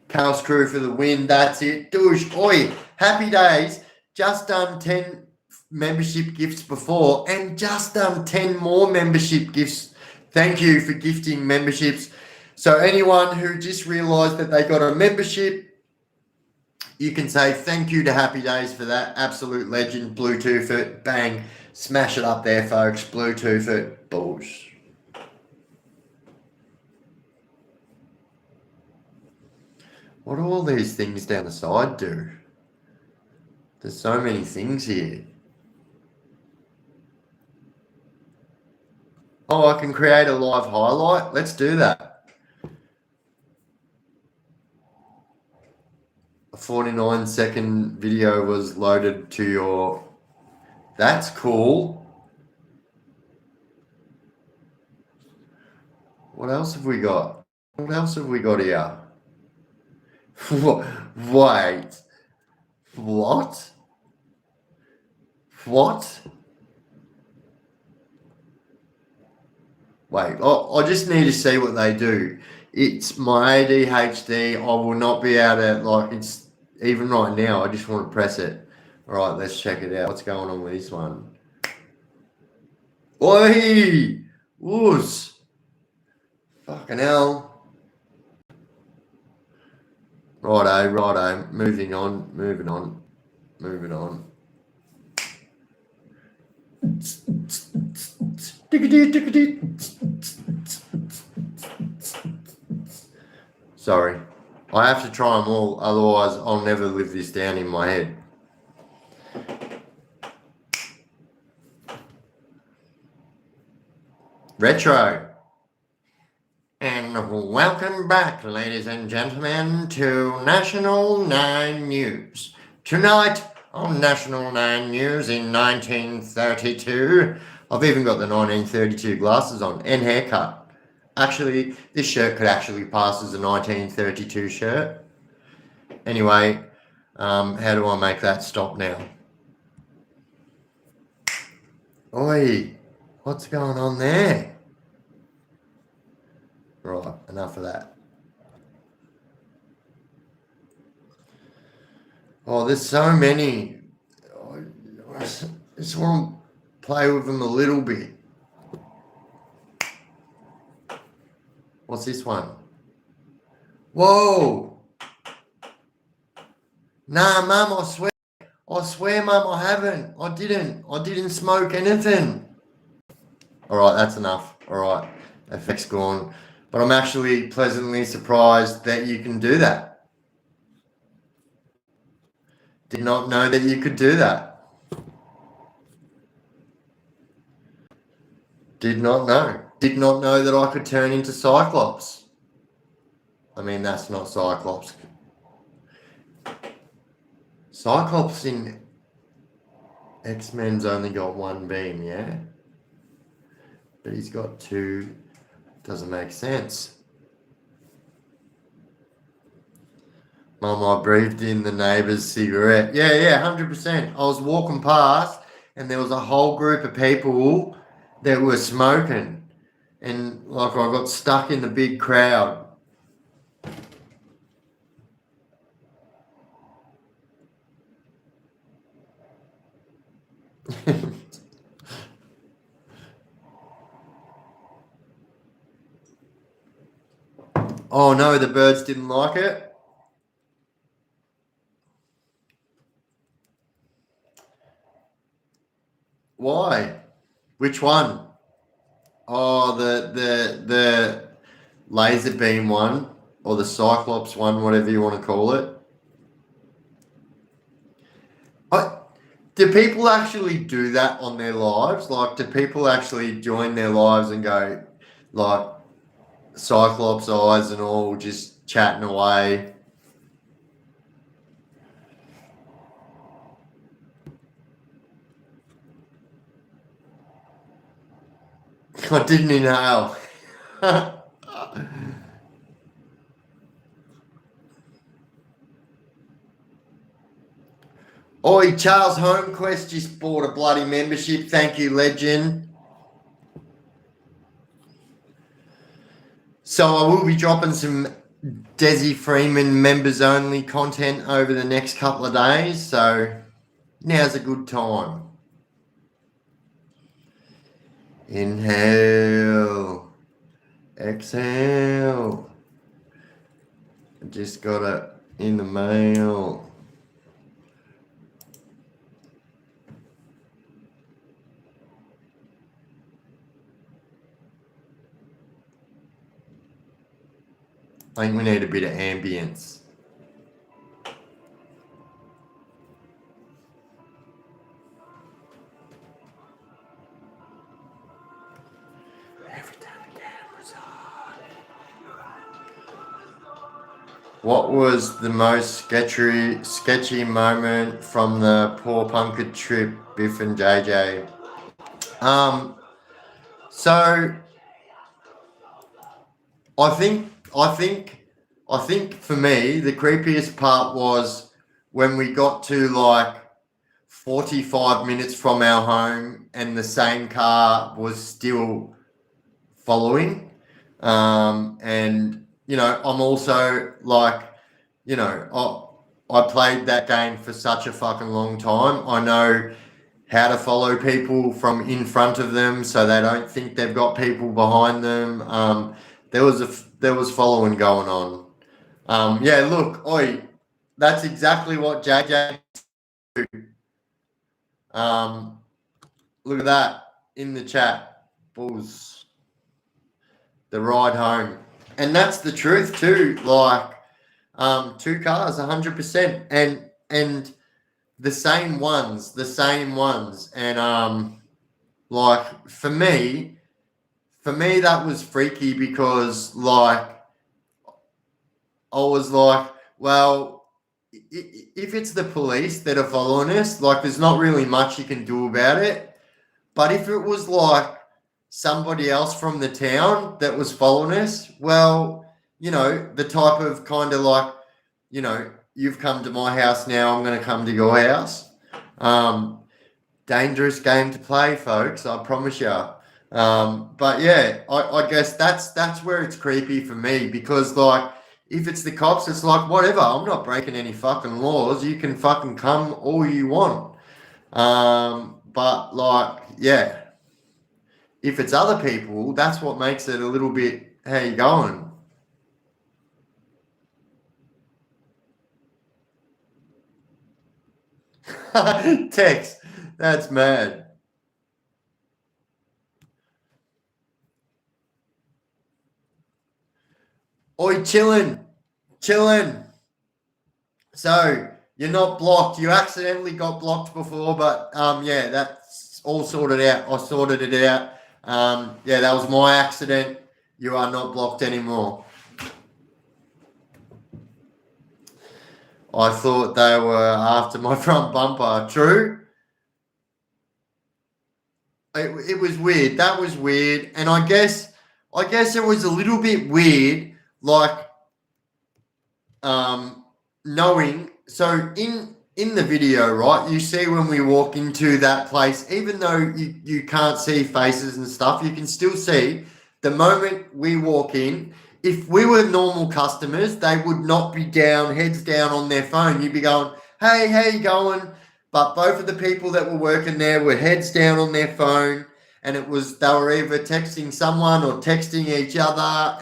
[SPEAKER 1] Chaos Crew for the win. That's it. Doosh. Oi. Happy days. Just done 10 membership gifts before and just done 10 more membership gifts. Thank you for gifting memberships. So anyone who just realized that they got a membership, you can say thank you to Happy Days for that. Absolute legend. Bluetooth it. Bang. Smash it up there, folks. Bluetooth it. Balls. What do all these things down the side do? There's so many things here. Oh, I can create a live highlight. Let's do that. A 49-second video was loaded to your... That's cool. What else have we got? What else have we got here? Wait. What? What? Wait, I just need to see what they do. It's my ADHD. I will not be able to, like, it's even right now. I just want to press it. All right, let's check it out. What's going on with this one? Oi! Woos! Fucking hell. Righto. Moving on. Sorry. I have to try them all, otherwise I'll never live this down in my head. Retro. And welcome back, ladies and gentlemen, to National 9 News. Tonight on National 9 News in 1932, I've even got the 1932 glasses on and haircut. Actually, this shirt could actually pass as a 1932 shirt. Anyway, how do I make that stop now? Oi, what's going on there? Right, enough of that. Oh, there's so many. I just want to play with them a little bit. What's this one? Whoa! Nah, Mum, I swear, Mum, I haven't. I didn't smoke anything. All right, that's enough. All right, effect's gone. But I'm actually pleasantly surprised that you can do that. Did not know that you could do that. Did not know. Did not know that I could turn into Cyclops. I mean, that's not Cyclops. Cyclops in X-Men's only got one beam, yeah? But he's got two. Doesn't make sense. Mum, I breathed in the neighbour's cigarette. Yeah, 100%. I was walking past and there was a whole group of people that were smoking. And like I got stuck in the big crowd. Oh no, the birds didn't like it. Why? Which one? Oh, the laser beam one or the Cyclops one, whatever you want to call it. Do people actually do that on their lives? Like, do people actually join their lives and go, like, Cyclops eyes and all, just chatting away? I didn't inhale. Oi, Charles Homequest just bought a bloody membership. Thank you, legend. So I will be dropping some Desi Freeman members only content over the next couple of days. So now's a good time. Inhale. Exhale. I just got it in the mail. I think we need a bit of ambience. Every time the camera's on. What was the most sketchy moment from the Poor Punked trip, Biff and JJ? So I think for me the creepiest part was when we got to like 45 minutes from our home and the same car was still following. And you know, I'm also like, you know, I played that game for such a fucking long time. I know how to follow people from in front of them so they don't think they've got people behind them. There was following going on. Yeah, look, oi, that's exactly what JJ. Look at that in the chat, Bulls. The ride home, and that's the truth too. Like, two cars, 100%, and the same ones, and like for me that was freaky because like I was like, well, if it's the police that are following us, like there's not really much you can do about it. But if it was like somebody else from the town that was following us, well, you know, the type of kind of like, you know, you've come to my house now, I'm going to come to your house. Dangerous game to play, folks, I promise you. But yeah, I guess that's where it's creepy for me because like if it's the cops, it's like whatever. I'm not breaking any fucking laws. You can fucking come all you want. But like, yeah, if it's other people, that's what makes it a little bit. How you going? Text. That's mad. Oi, chillin'. So you're not blocked. You accidentally got blocked before, but yeah, that's all sorted out. I sorted it out. Yeah, that was my accident. You are not blocked anymore. I thought they were after my front bumper. True. It was weird. That was weird, and I guess it was a little bit weird, like knowing. So in the video, right, you see when we walk into that place, even though you can't see faces and stuff, you can still see the moment we walk in. If we were normal customers, they would not be heads down on their phone. You'd be going, hey, how you going? But both of the people that were working there were heads down on their phone, and they were either texting someone or texting each other,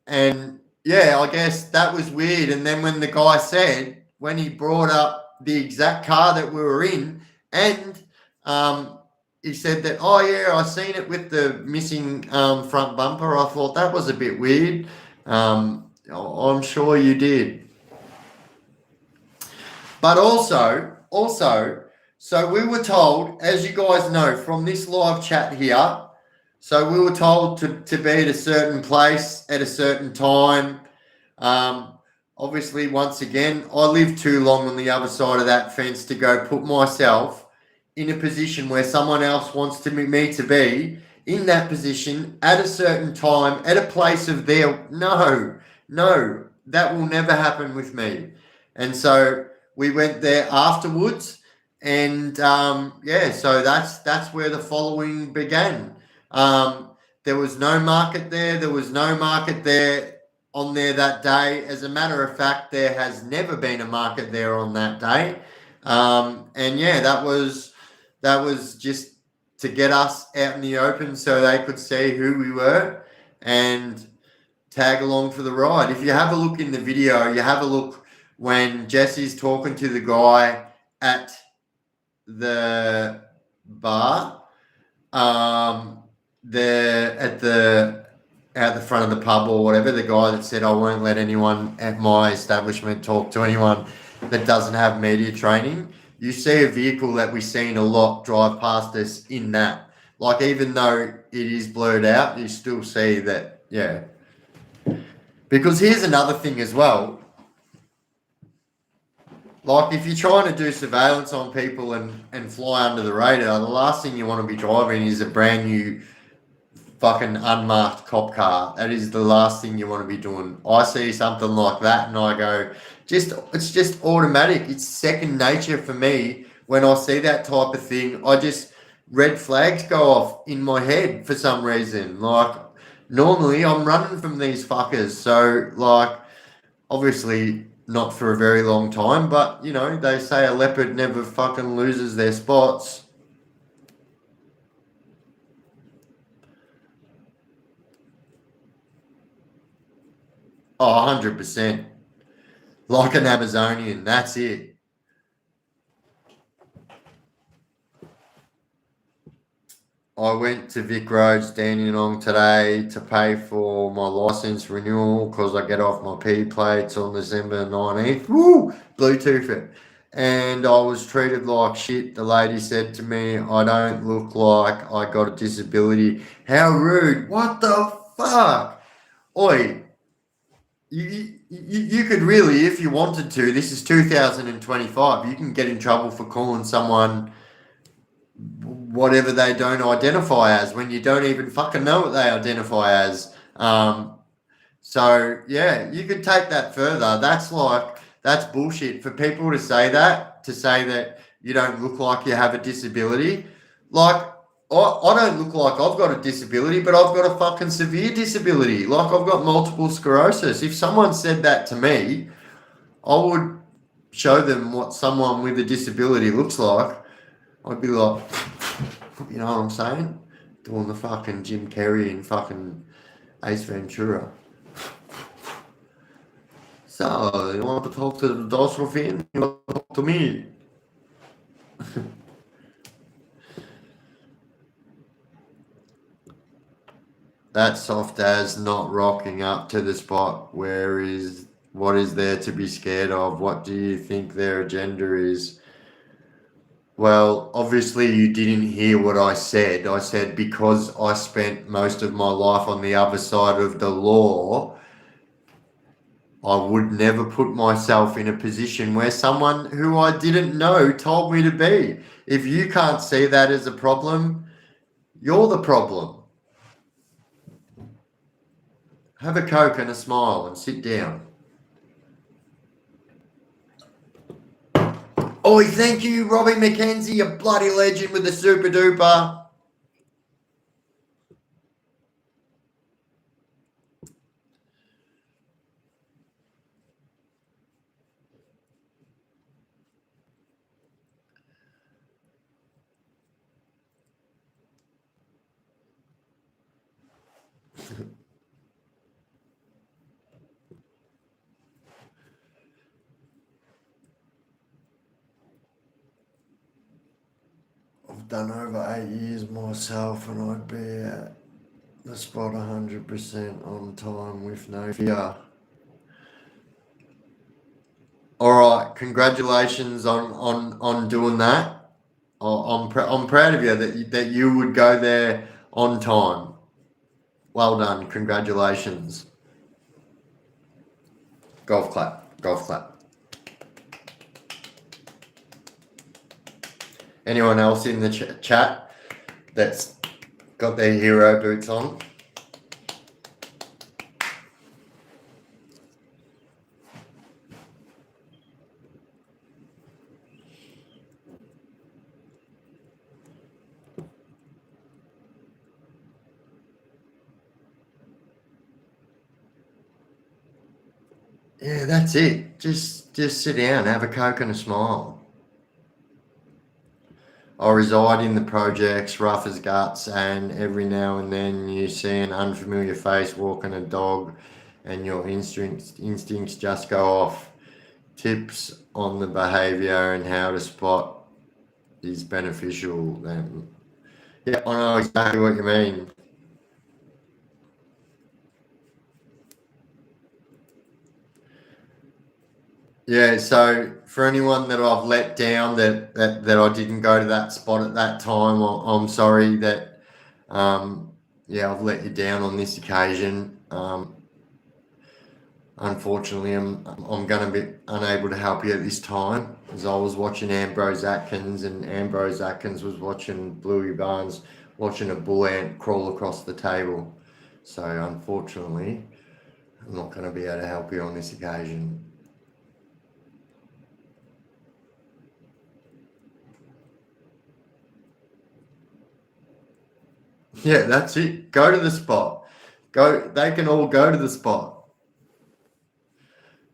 [SPEAKER 1] and yeah, I guess that was weird. And then when the guy said, when he brought up the exact car that we were in, and he said that, oh yeah, I seen it with the missing front bumper. I thought that was a bit weird. I'm sure you did. But also, so we were told, as you guys know from this live chat here, so we were told to be at a certain place at a certain time. Obviously, once again, I live too long on the other side of that fence to go put myself in a position where someone else wants to me to be in that position at a certain time at a place of their no, that will never happen with me. And so we went there afterwards, and so that's where the following began. There was no market there. There was no market there on there that day. As a matter of fact, there has never been a market there on that day. And yeah, that was just to get us out in the open so they could see who we were and tag along for the ride. If you have a look in the video, you have a look when Jesse's talking to the guy at the bar, out the front of the pub or whatever, the guy that said, I won't let anyone at my establishment talk to anyone that doesn't have media training. You see a vehicle that we've seen a lot drive past us in that. Like, even though it is blurred out, you still see that, yeah. Because here's another thing as well. Like, if you're trying to do surveillance on people and fly under the radar, the last thing you want to be driving is a brand new fucking unmarked cop car. That is the last thing you want to be doing. I see something like that and I go, it's just automatic. It's second nature for me. When I see that type of thing, red flags go off in my head for some reason. Like, normally I'm running from these fuckers. So, like, obviously not for a very long time, but, you know, they say a leopard never fucking loses their spots. Oh, 100%. Like an Amazonian, that's it. I went to Vic Roads, Dandenong today to pay for my license renewal because I get off my P plates on December 19th. Woo! Bluetooth it. And I was treated like shit. The lady said to me, I don't look like I got a disability. How rude. What the fuck? Oi. You could really, if you wanted to, this is 2025, you can get in trouble for calling someone whatever they don't identify as when you don't even fucking know what they identify as. So yeah, you could take that further. That's bullshit for people to say that you don't look like you have a disability. Like, I don't look like I've got a disability, but I've got a fucking severe disability. Like, I've got multiple sclerosis. If someone said that to me, I would show them what someone with a disability looks like. I'd be like, you know what I'm saying? Doing the fucking Jim Carrey and fucking Ace Ventura. So, you want to talk to the dorsal fin? You want to talk to me? That soft as not rocking up to the spot. What is there to be scared of? What do you think their agenda is? Well, obviously you didn't hear what I said. I said because I spent most of my life on the other side of the law, I would never put myself in a position where someone who I didn't know told me to be. If you can't see that as a problem, you're the problem. Have a Coke and a smile and sit down. Oi, thank you, Robbie McKenzie, a bloody legend with the super duper. I've done over 8 years myself, and I'd be at the spot 100% on time with no fear. All right, congratulations on doing that. I'm proud of you that you would go there on time. Well done, congratulations. Golf clap, golf clap. Anyone else in the chat that's got their hero boots on? Yeah, that's it. Just sit down, have a Coke and a smile. I reside in the projects, rough as guts, and every now and then you see an unfamiliar face walking a dog and your instincts just go off. Tips on the behaviour and how to spot is beneficial. Then, yeah, I know exactly what you mean. Yeah, so for anyone that I've let down that I didn't go to that spot at that time, I'm sorry that I've let you down on this occasion. Unfortunately, I'm going to be unable to help you at this time, as I was watching Ambrose Atkins, and Ambrose Atkins was watching Bluey Barnes watching a bull ant crawl across the table. So unfortunately, I'm not going to be able to help you on this occasion. Yeah, that's it. Go to the spot. They can all go to the spot.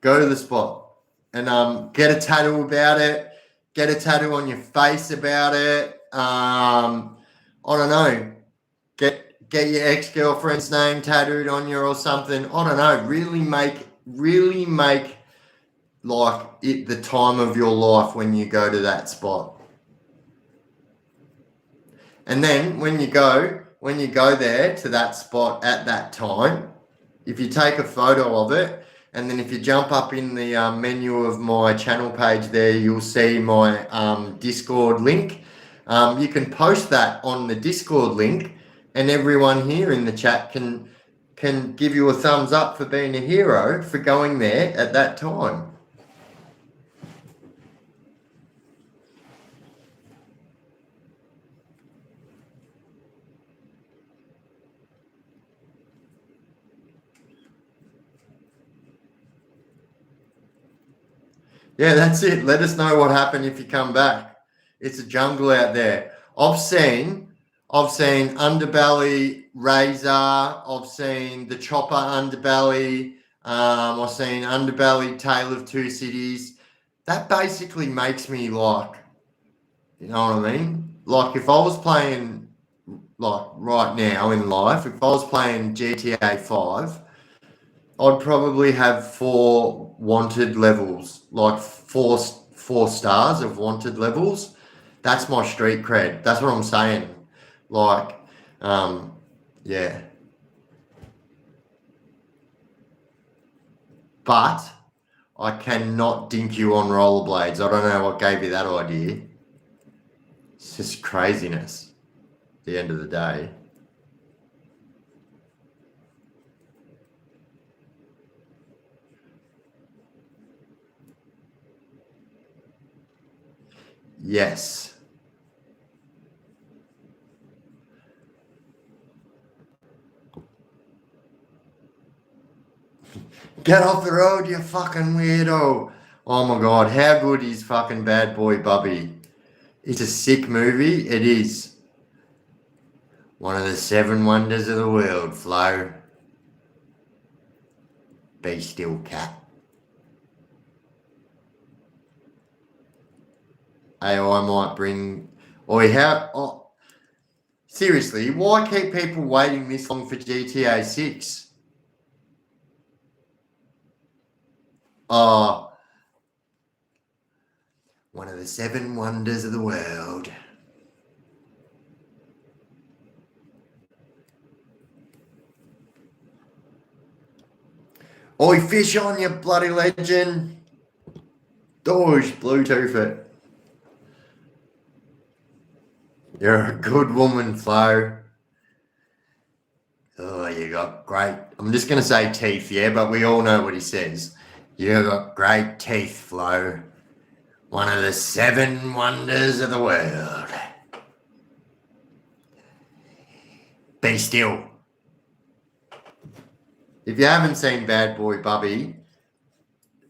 [SPEAKER 1] Go to the spot and get a tattoo about it. Get a tattoo on your face about it. I don't know. Get your ex-girlfriend's name tattooed on you or something. I don't know. Really make like it the time of your life when you go to that spot. And then when you go there to that spot at that time, if you take a photo of it, and then if you jump up in the menu of my channel page there, you'll see my Discord link. You can post that on the Discord link, and everyone here in the chat can give you a thumbs up for being a hero for going there at that time. Yeah, that's it. Let us know what happened if you come back. It's a jungle out there. I've seen underbelly razor. I've seen the chopper underbelly. I've seen underbelly Tale of Two Cities. That basically makes me like, you know what I mean? Like if I was playing like right now in life, if I was playing GTA 5, I'd probably have 4 wanted levels, like four stars of wanted levels. That's my street cred. That's what I'm saying. Like, yeah. But I cannot dink you on rollerblades. I don't know what gave you that idea. It's just craziness at the end of the day. Yes. Get off the road, you fucking weirdo. Oh my god, how good is fucking Bad Boy Bubby? It's a sick movie. It is. One of the 7 wonders of the world, Flo. Be still, cat. Hey, I might bring... seriously, why keep people waiting this long for GTA 6? Oh, one of the 7 wonders of the world. Oi, fish on, you bloody legend. Doge, Bluetooth it. You're a good woman, Flo. Oh, you got great. I'm just going to say teeth, yeah, but we all know what he says. You got great teeth, Flo. One of the 7 wonders of the world. Be still. If you haven't seen Bad Boy Bubby,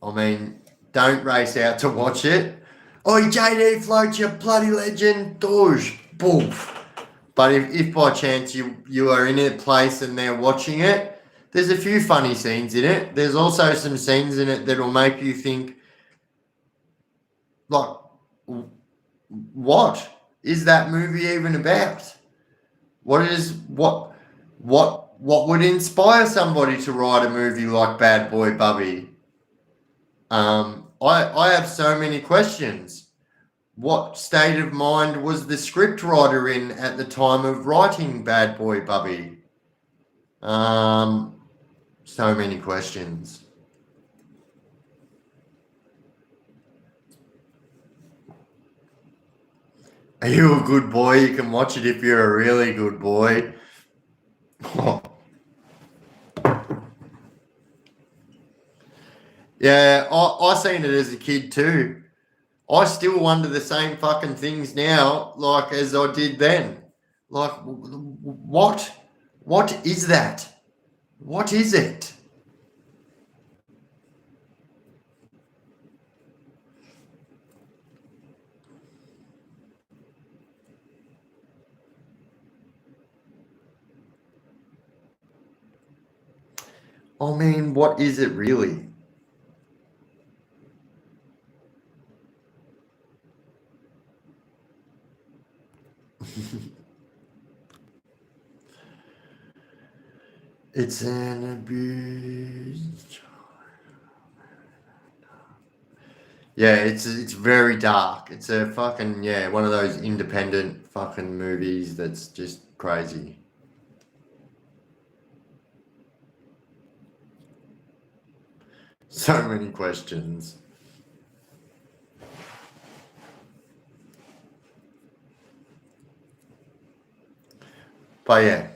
[SPEAKER 1] I mean, don't race out to watch it. Oi, JD Float, you bloody legend. Doge, boof. But if by chance you are in a place and they're watching it, there's a few funny scenes in it. There's also some scenes in it that'll make you think, like, what is that movie even about? What would inspire somebody to write a movie like Bad Boy Bubby? I have so many questions. What state of mind was the script writer in at the time of writing Bad Boy Bubby? So many questions. Are you a good boy? You can watch it if you're a really good boy. Yeah, I seen it as a kid too. I still wonder the same fucking things now, like as I did then. Like, what? What is that? What is it? I mean, what is it really? It's an abuse. Yeah, it's very dark. It's a fucking one of those independent fucking movies that's just crazy. So many questions. But yeah,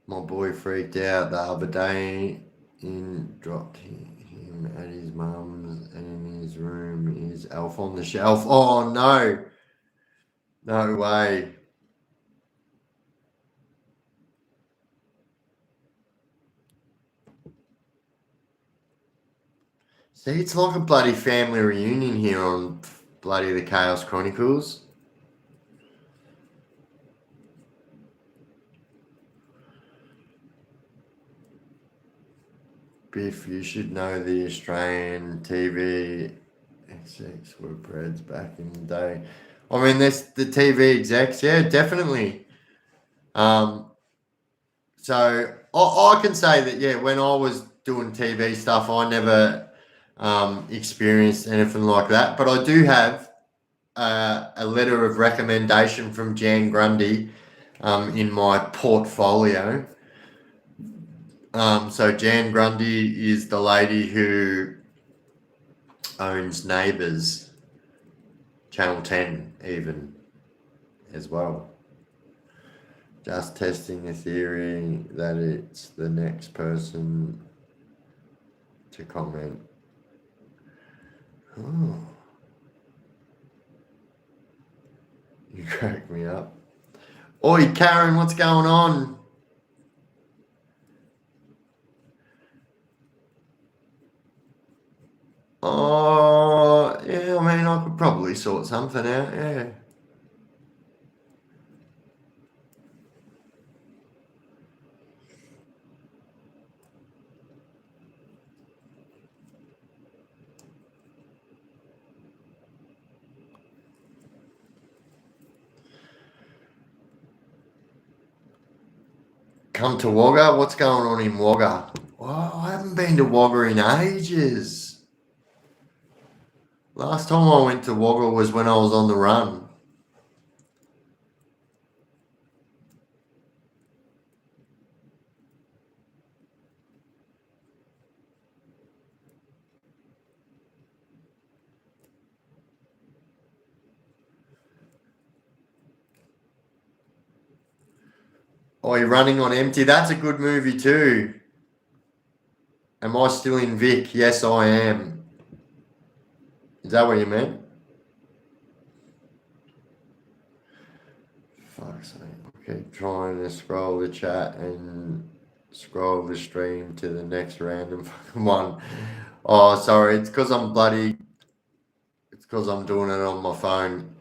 [SPEAKER 1] my boy freaked out the other day and dropped him at his mum's, and in his room is Elf on the Shelf. Oh no, no way. See, it's like a bloody family reunion here on bloody the Chaos Chronicles. Biff, you should know the Australian TV execs were Breds back in the day. I mean, there's the TV execs, yeah, definitely. So I can say that, yeah, when I was doing TV stuff, I never experienced anything like that. But I do have a letter of recommendation from Jan Grundy in my portfolio. So Jan Grundy is the lady who owns Neighbours, Channel 10 even, as well. Just testing the theory that it's the next person to comment. Oh. You crack me up. Oi, Karen, what's going on? Oh, yeah, I mean, I could probably sort something out, yeah. Come to Wagga? What's going on in Wagga? Oh, I haven't been to Wagga in ages. Last time I went to Wagga was when I was on the run. Oh, you're running on empty. That's a good movie too. Am I still in Vic? Yes, I am. Is that what you meant? Fuck's sake. Okay, trying to scroll the chat and scroll the stream to the next random fucking one. Oh, sorry. It's because I'm bloody. It's because I'm doing it on my phone.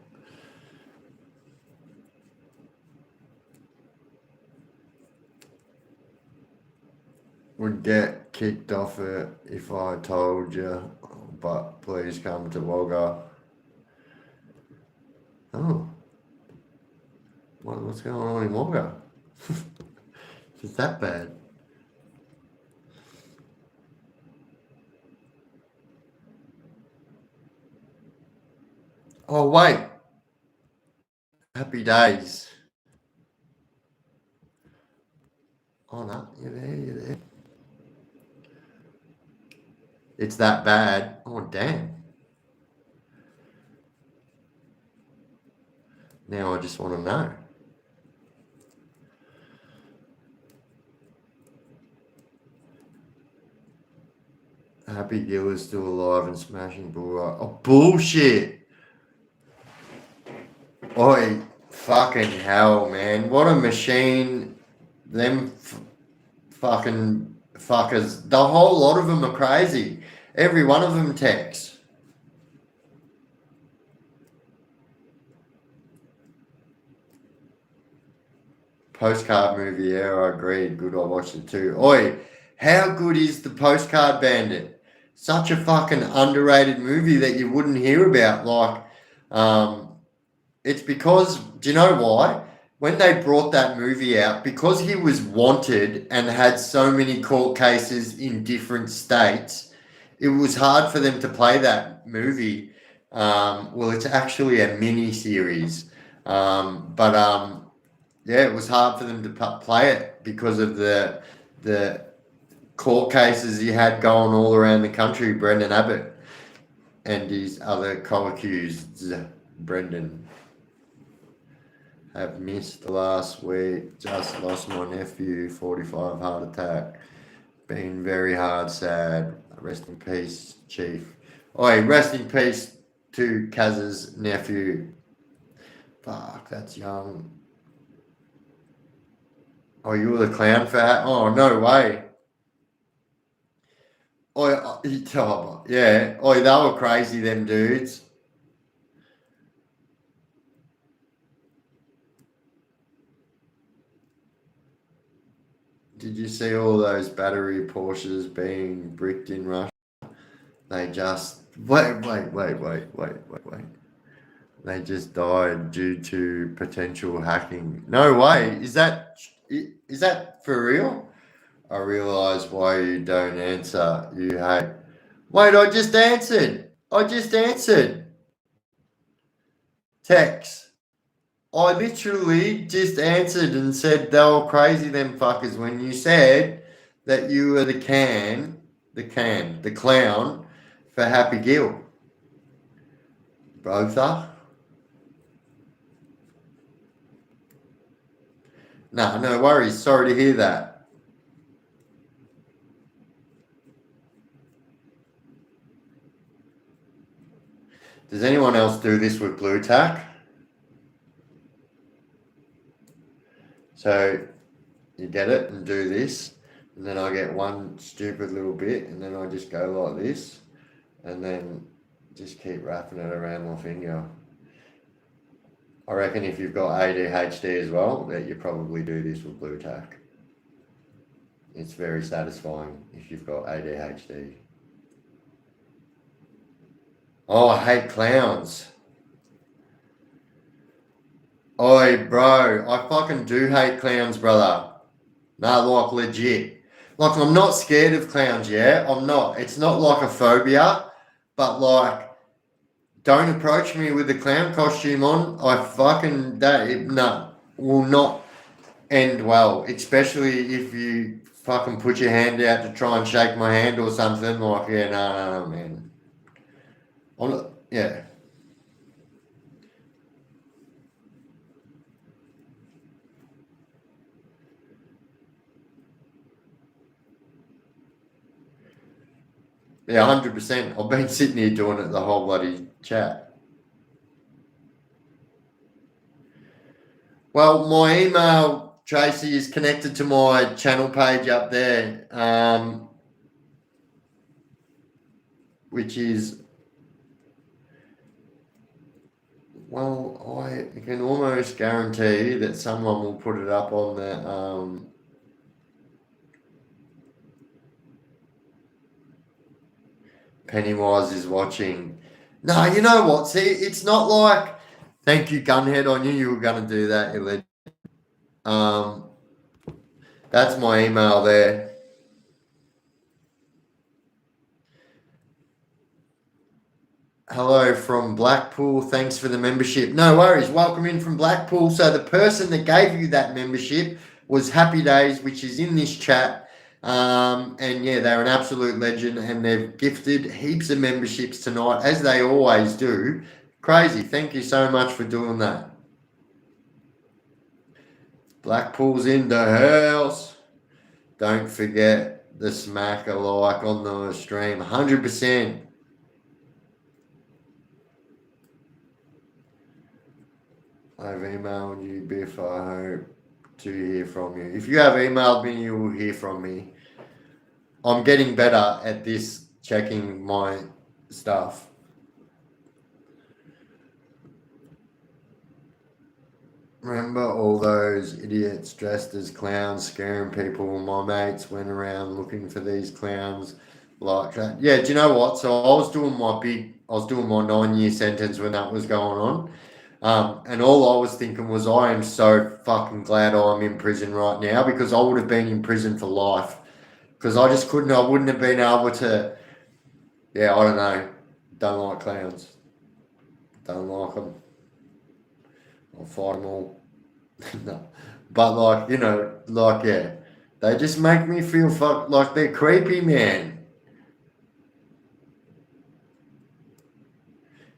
[SPEAKER 1] Would get kicked off it if I told you, but please come to Wagga. Oh, what's going on in Wagga? Is that bad? Oh, wait. Happy days. Oh, no. You're there. It's that bad. Oh, damn. Now I just want to know. Happy Gill is still alive and smashing bull. Oh, bullshit. Oi, fucking hell, man. What a machine. Them fucking fuckers. The whole lot of them are crazy. Every one of them texts. Postcard movie, yeah, I agree. Good, I watched it too. Oi, how good is the Postcard Bandit? Such a fucking underrated movie that you wouldn't hear about. It's because, do you know why? When they brought that movie out, because he was wanted and had so many court cases in different states, it was hard for them to play that movie. Well, it's actually a mini series, yeah, it was hard for them to play it because of the court cases he had going all around the country. Brendan Abbott and his other co-accused, Brendan, have missed last week. Just lost my nephew, 45 heart attack. Been very hard, sad. Rest in peace, Chief. Oi, rest in peace to Kaz's nephew. Fuck, that's young. Oh, you were the clown for that? Oh, no way. Oh, yeah. Oh, they were crazy, them dudes. Did you see all those battery Porsches being bricked in Russia? They just wait. They just died due to potential hacking. No way. Is that for real? I realise why you don't answer. You hate. Wait, I just answered. Tex. I literally just answered and said they were crazy, them fuckers, when you said that you were the clown for Happy Gill. Both. Nah, no worries. Sorry to hear that. Does anyone else do this with blue tack? So you get it and do this, and then I get one stupid little bit, and then I just go like this, and then just keep wrapping it around my finger. I reckon if you've got ADHD as well, that you probably do this with blue tack. It's very satisfying if you've got ADHD. Oh, I hate clowns. Oi, bro, I fucking do hate clowns, brother. Nah, like legit. Like, I'm not scared of clowns, yeah? I'm not. It's not like a phobia, but like, don't approach me with a clown costume on. I fucking, will not end well. Especially if you fucking put your hand out to try and shake my hand or something. Like, yeah, no, man. I'm not, yeah. Yeah, 100%. I've been sitting here doing it the whole bloody chat. Well, my email, Tracy, is connected to my channel page up there, which is, well, I can almost guarantee that someone will put it up on the Pennywise is watching. No, you know what? See, it's not like, thank you, Gunhead. I knew you were going to do that, you legend. That's my email there. Hello from Blackpool. Thanks for the membership. No worries. Welcome in from Blackpool. So the person that gave you that membership was Happy Days, which is in this chat. And yeah, they're an absolute legend, and they've gifted heaps of memberships tonight, as they always do. Crazy. Thank you so much for doing that. Blackpool's in the house. Don't forget the smack a like on the stream. 100%. I've emailed you, Biff. I hope to hear from you. If you have emailed me, you will hear from me. I'm getting better at this, checking my stuff. Remember all those idiots dressed as clowns scaring people? My mates went around looking for these clowns like that. Yeah, do you know what? So I was doing my 9-year sentence when that was going on. And all I was thinking was, I am so fucking glad I'm in prison right now, because I would have been in prison for life. Because I just couldn't, I wouldn't have been able to, yeah, I don't know. Don't like clowns. Don't like them. I'll fight them all. No. But like, you know, like, yeah, they just make me feel like they're creepy, man.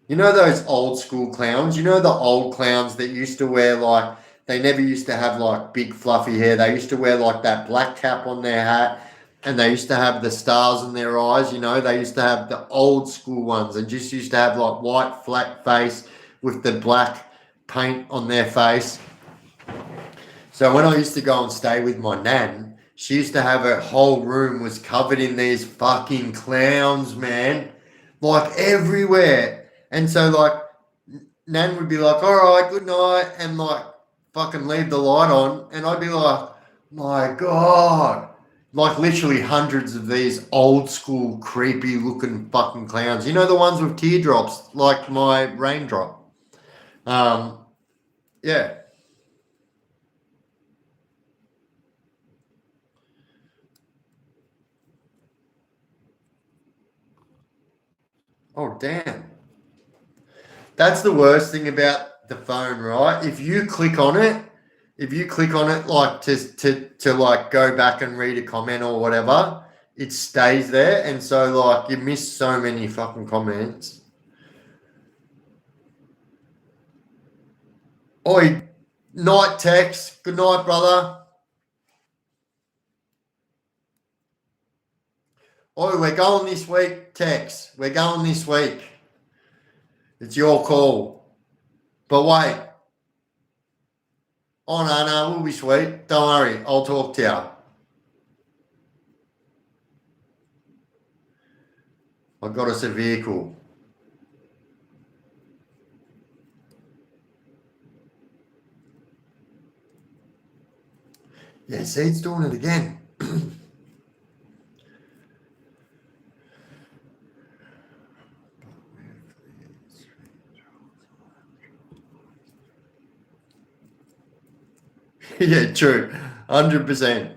[SPEAKER 1] You know those old school clowns? You know the old clowns that used to wear like, they never used to have like big fluffy hair. They used to wear like that black cap on their hat, and they used to have the stars in their eyes. You know, they used to have the old school ones, and just used to have like white flat face with the black paint on their face. So when I used to go and stay with my nan, she used to have her whole room was covered in these fucking clowns, man, like everywhere. And so like nan would be like, all right, good night, and like fucking leave the light on, and I'd be like, my God. Like literally hundreds of these old school creepy looking fucking clowns. You know the ones with teardrops, like my raindrop. Yeah. Oh damn. That's the worst thing about the phone, right? If you click on it like to like go back and read a comment or whatever, it stays there, and so like you miss so many fucking comments. Oi, night Tex. Good night, brother. Oi, we're going this week, Tex. We're going this week. It's your call. But wait. Oh no, we'll be sweet. Don't worry, I'll talk to you. I got us a vehicle. Yeah, see, it's doing it again. Yeah, true. 100%.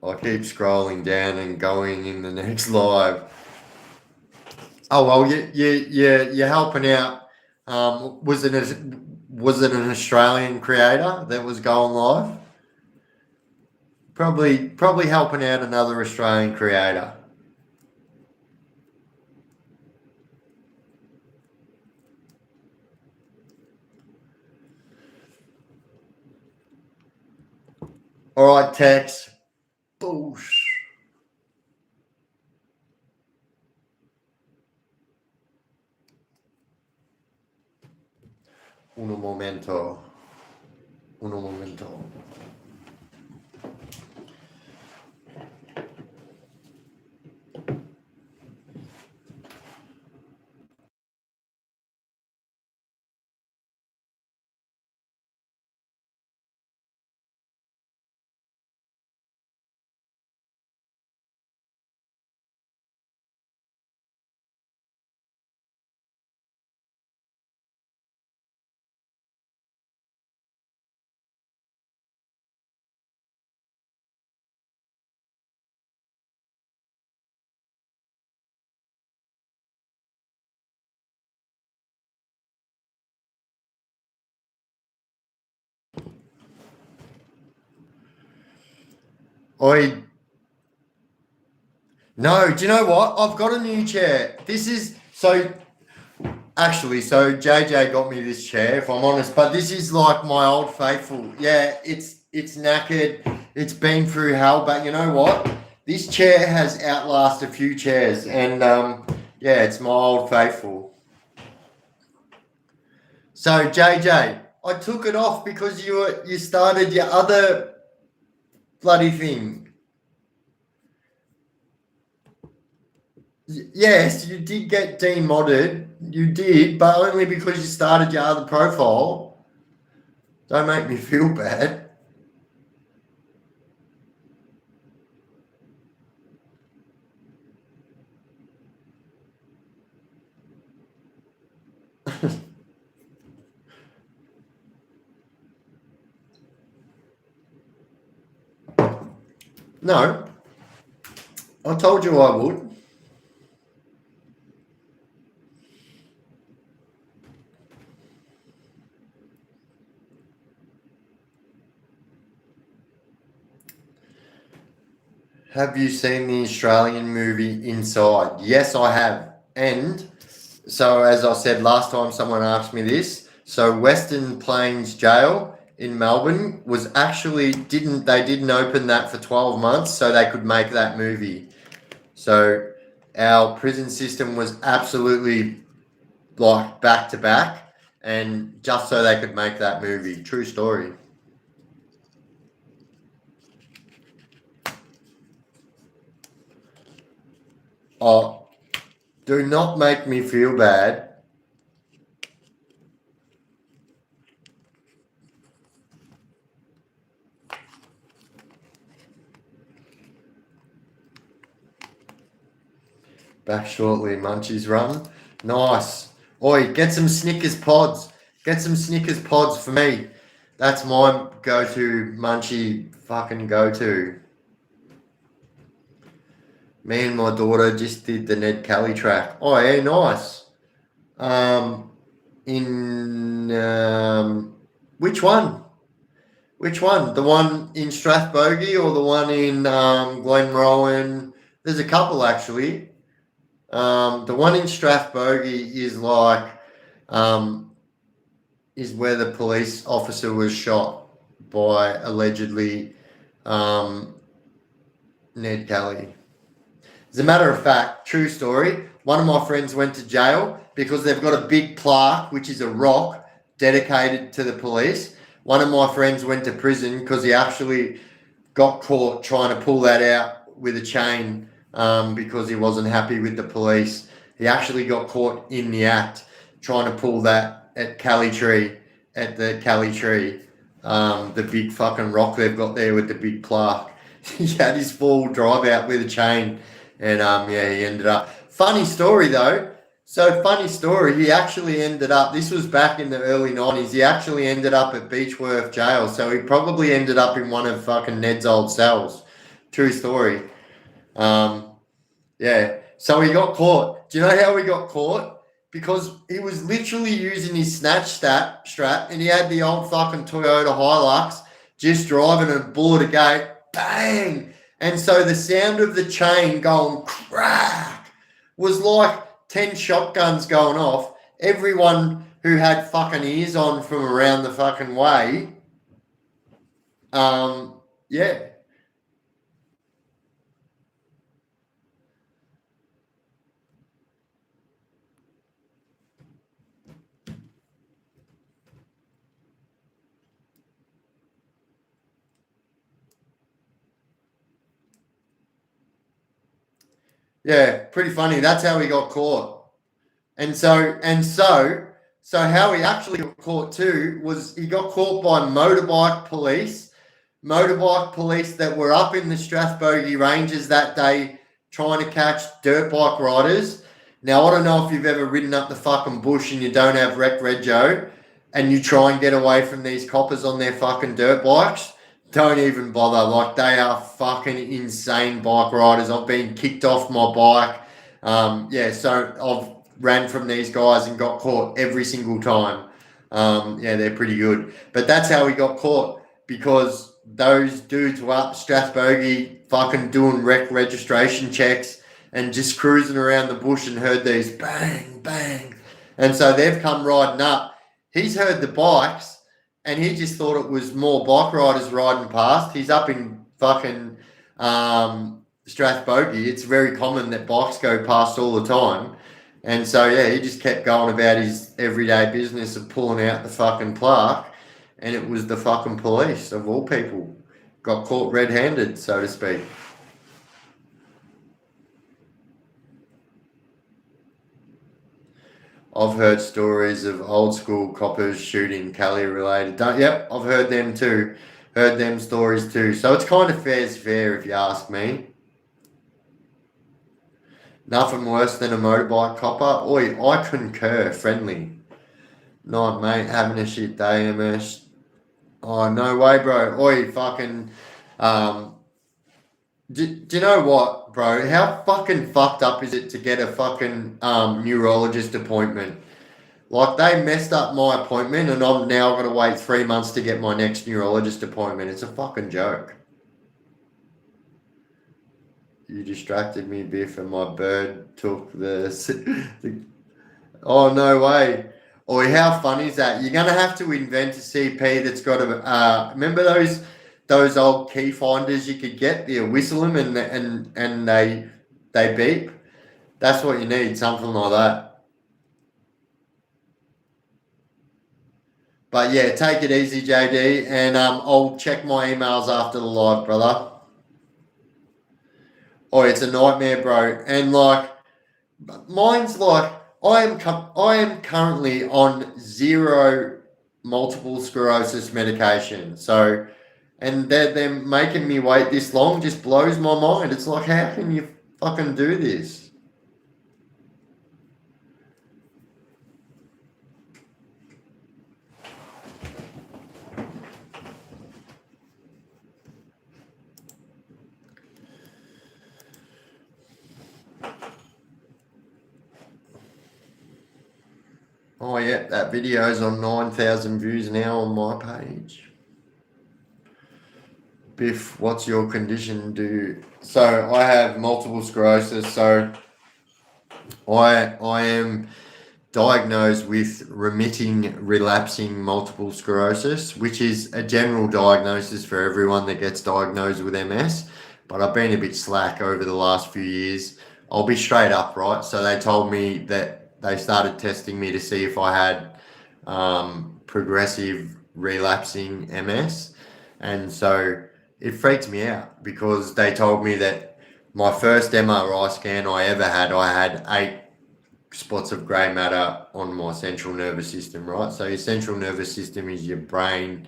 [SPEAKER 1] I keep scrolling down and going in the next live. Oh well, you're helping out. Was it an Australian creator that was going live? Probably helping out another Australian creator. All right, Tex. Boosh. Un momento. Un momento. Oi. No, do you know what? I've got a new chair. This is so actually, so JJ got me this chair, if I'm honest, but this is like my old faithful. Yeah, it's knackered. It's been through hell, but you know what? This chair has outlasted a few chairs, and yeah, it's my old faithful. So JJ, I took it off because you started your other bloody thing. Yes, you did get demodded. You did, but only because you started your other profile. Don't make me feel bad. No, I told you I would. Have you seen the Australian movie Inside? Yes, I have. And so, as I said last time, someone asked me this. So, Western Plains Jail in Melbourne was actually didn't open that for 12 months so they could make that movie. So, our prison system was absolutely like back to back, and just so they could make that movie. True story. Oh, do not make me feel bad. Back shortly, Munchies run. Nice. Oi, get some Snickers pods. Get some Snickers pods for me. That's my go-to Munchie fucking go-to. Me and my daughter just did the Ned Kelly track. Oh yeah, nice. Um, in which one? Which one? The one in Strathbogie or the one in Glenrowan? There's a couple actually. The one in Strathbogie is like um, is where the police officer was shot by allegedly um, Ned Kelly. As a matter of fact, true story. One of my friends went to jail because they've got a big plaque, which is a rock dedicated to the police. One of my friends went to prison because he actually got caught trying to pull that out with a chain because he wasn't happy with the police. He actually got caught in the act trying to pull that at the Cali Tree, the big fucking rock they've got there with the big plaque. He had his full drive out with a chain, and yeah, he ended up. Funny story though. So funny story. He actually ended up. This was back in the early '90s. He actually ended up at Beechworth Jail. So he probably ended up in one of fucking Ned's old cells. True story. Um, yeah. So he got caught. Do you know how he got caught? Because he was literally using his strap, and he had the old fucking Toyota Hilux just driving and bullet a gate, bang! And so the sound of the chain going crack was like 10 shotguns going off. Everyone who had fucking ears on from around the fucking way, yeah, Yeah, pretty funny. That's how he got caught. And so how he actually got caught too was he got caught by motorbike police that were up in the Strathbogie Ranges that day trying to catch dirt bike riders. Now I don't know if you've ever ridden up the fucking bush and you don't have rec rego and you try and get away from these coppers on their fucking dirt bikes. Don't even bother. Like, they are fucking insane bike riders. I've been kicked off my bike. Yeah, so I've ran from these guys and got caught every single time. Yeah, they're pretty good. But that's how we got caught, because those dudes were up Strathbogie fucking doing registration checks and just cruising around the bush and heard these bang, bang. And so they've come riding up. He's heard the bikes and he just thought it was more bike riders riding past. He's up in fucking Strathbogie. It's very common that bikes go past all the time. And so, yeah, he just kept going about his everyday business of pulling out the fucking plaque. And it was the fucking police, of all people. Got caught red-handed, so to speak. I've heard stories of old school coppers shooting Cali related. Yep, I've heard them too. Heard them stories too. So it's kind of fair's fair if you ask me. Nothing worse than a motorbike copper. Oi, I concur. Friendly. Night, mate. Having a shit day, MS. Oh, no way, bro. Oi, fucking. Do you know what, bro? How fucking fucked up is it to get a fucking neurologist appointment? Like, they messed up my appointment and I'm now going to wait 3 months to get my next neurologist appointment. It's a fucking joke. You distracted me, Biff, and my bird took the oh, no way. Or how funny is that? You're gonna have to invent a CP that's got a. Remember those old key finders you could get? You whistle them and they beep. That's what you need, something like that. But yeah, take it easy, JD, and I'll check my emails after the live, brother. Oh, it's a nightmare, bro. And like, mine's like, I am currently on zero multiple sclerosis medication. So, and they're making me wait this long just blows my mind. It's like, how can you fucking do this? Oh yeah, that video's on 9,000 views now on my page. Biff, what's your condition? So I have multiple sclerosis. So I am diagnosed with remitting relapsing multiple sclerosis, which is a general diagnosis for everyone that gets diagnosed with MS. But I've been a bit slack over the last few years. I'll be straight up, right? So they told me that they started testing me to see if I had progressive relapsing MS. And so it freaked me out because they told me that my first MRI scan I ever had, I had 8 spots of grey matter on my central nervous system, right? So your central nervous system is your brain,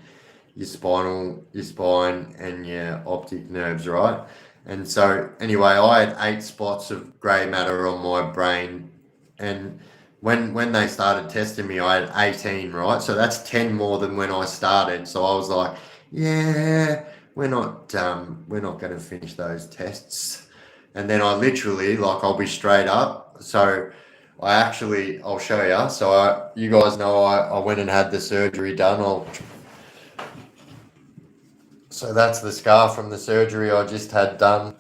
[SPEAKER 1] your spine, and your optic nerves, right? And so anyway, I had 8 spots of grey matter on my brain, and when they started testing me, I had 18, right? So that's 10 more than when I started. So I was like, yeah, we're not going to finish those tests. And then I literally, like, I'll be straight up. So I'll show you. So you guys know I went and had the surgery done. So that's the scar from the surgery I just had done.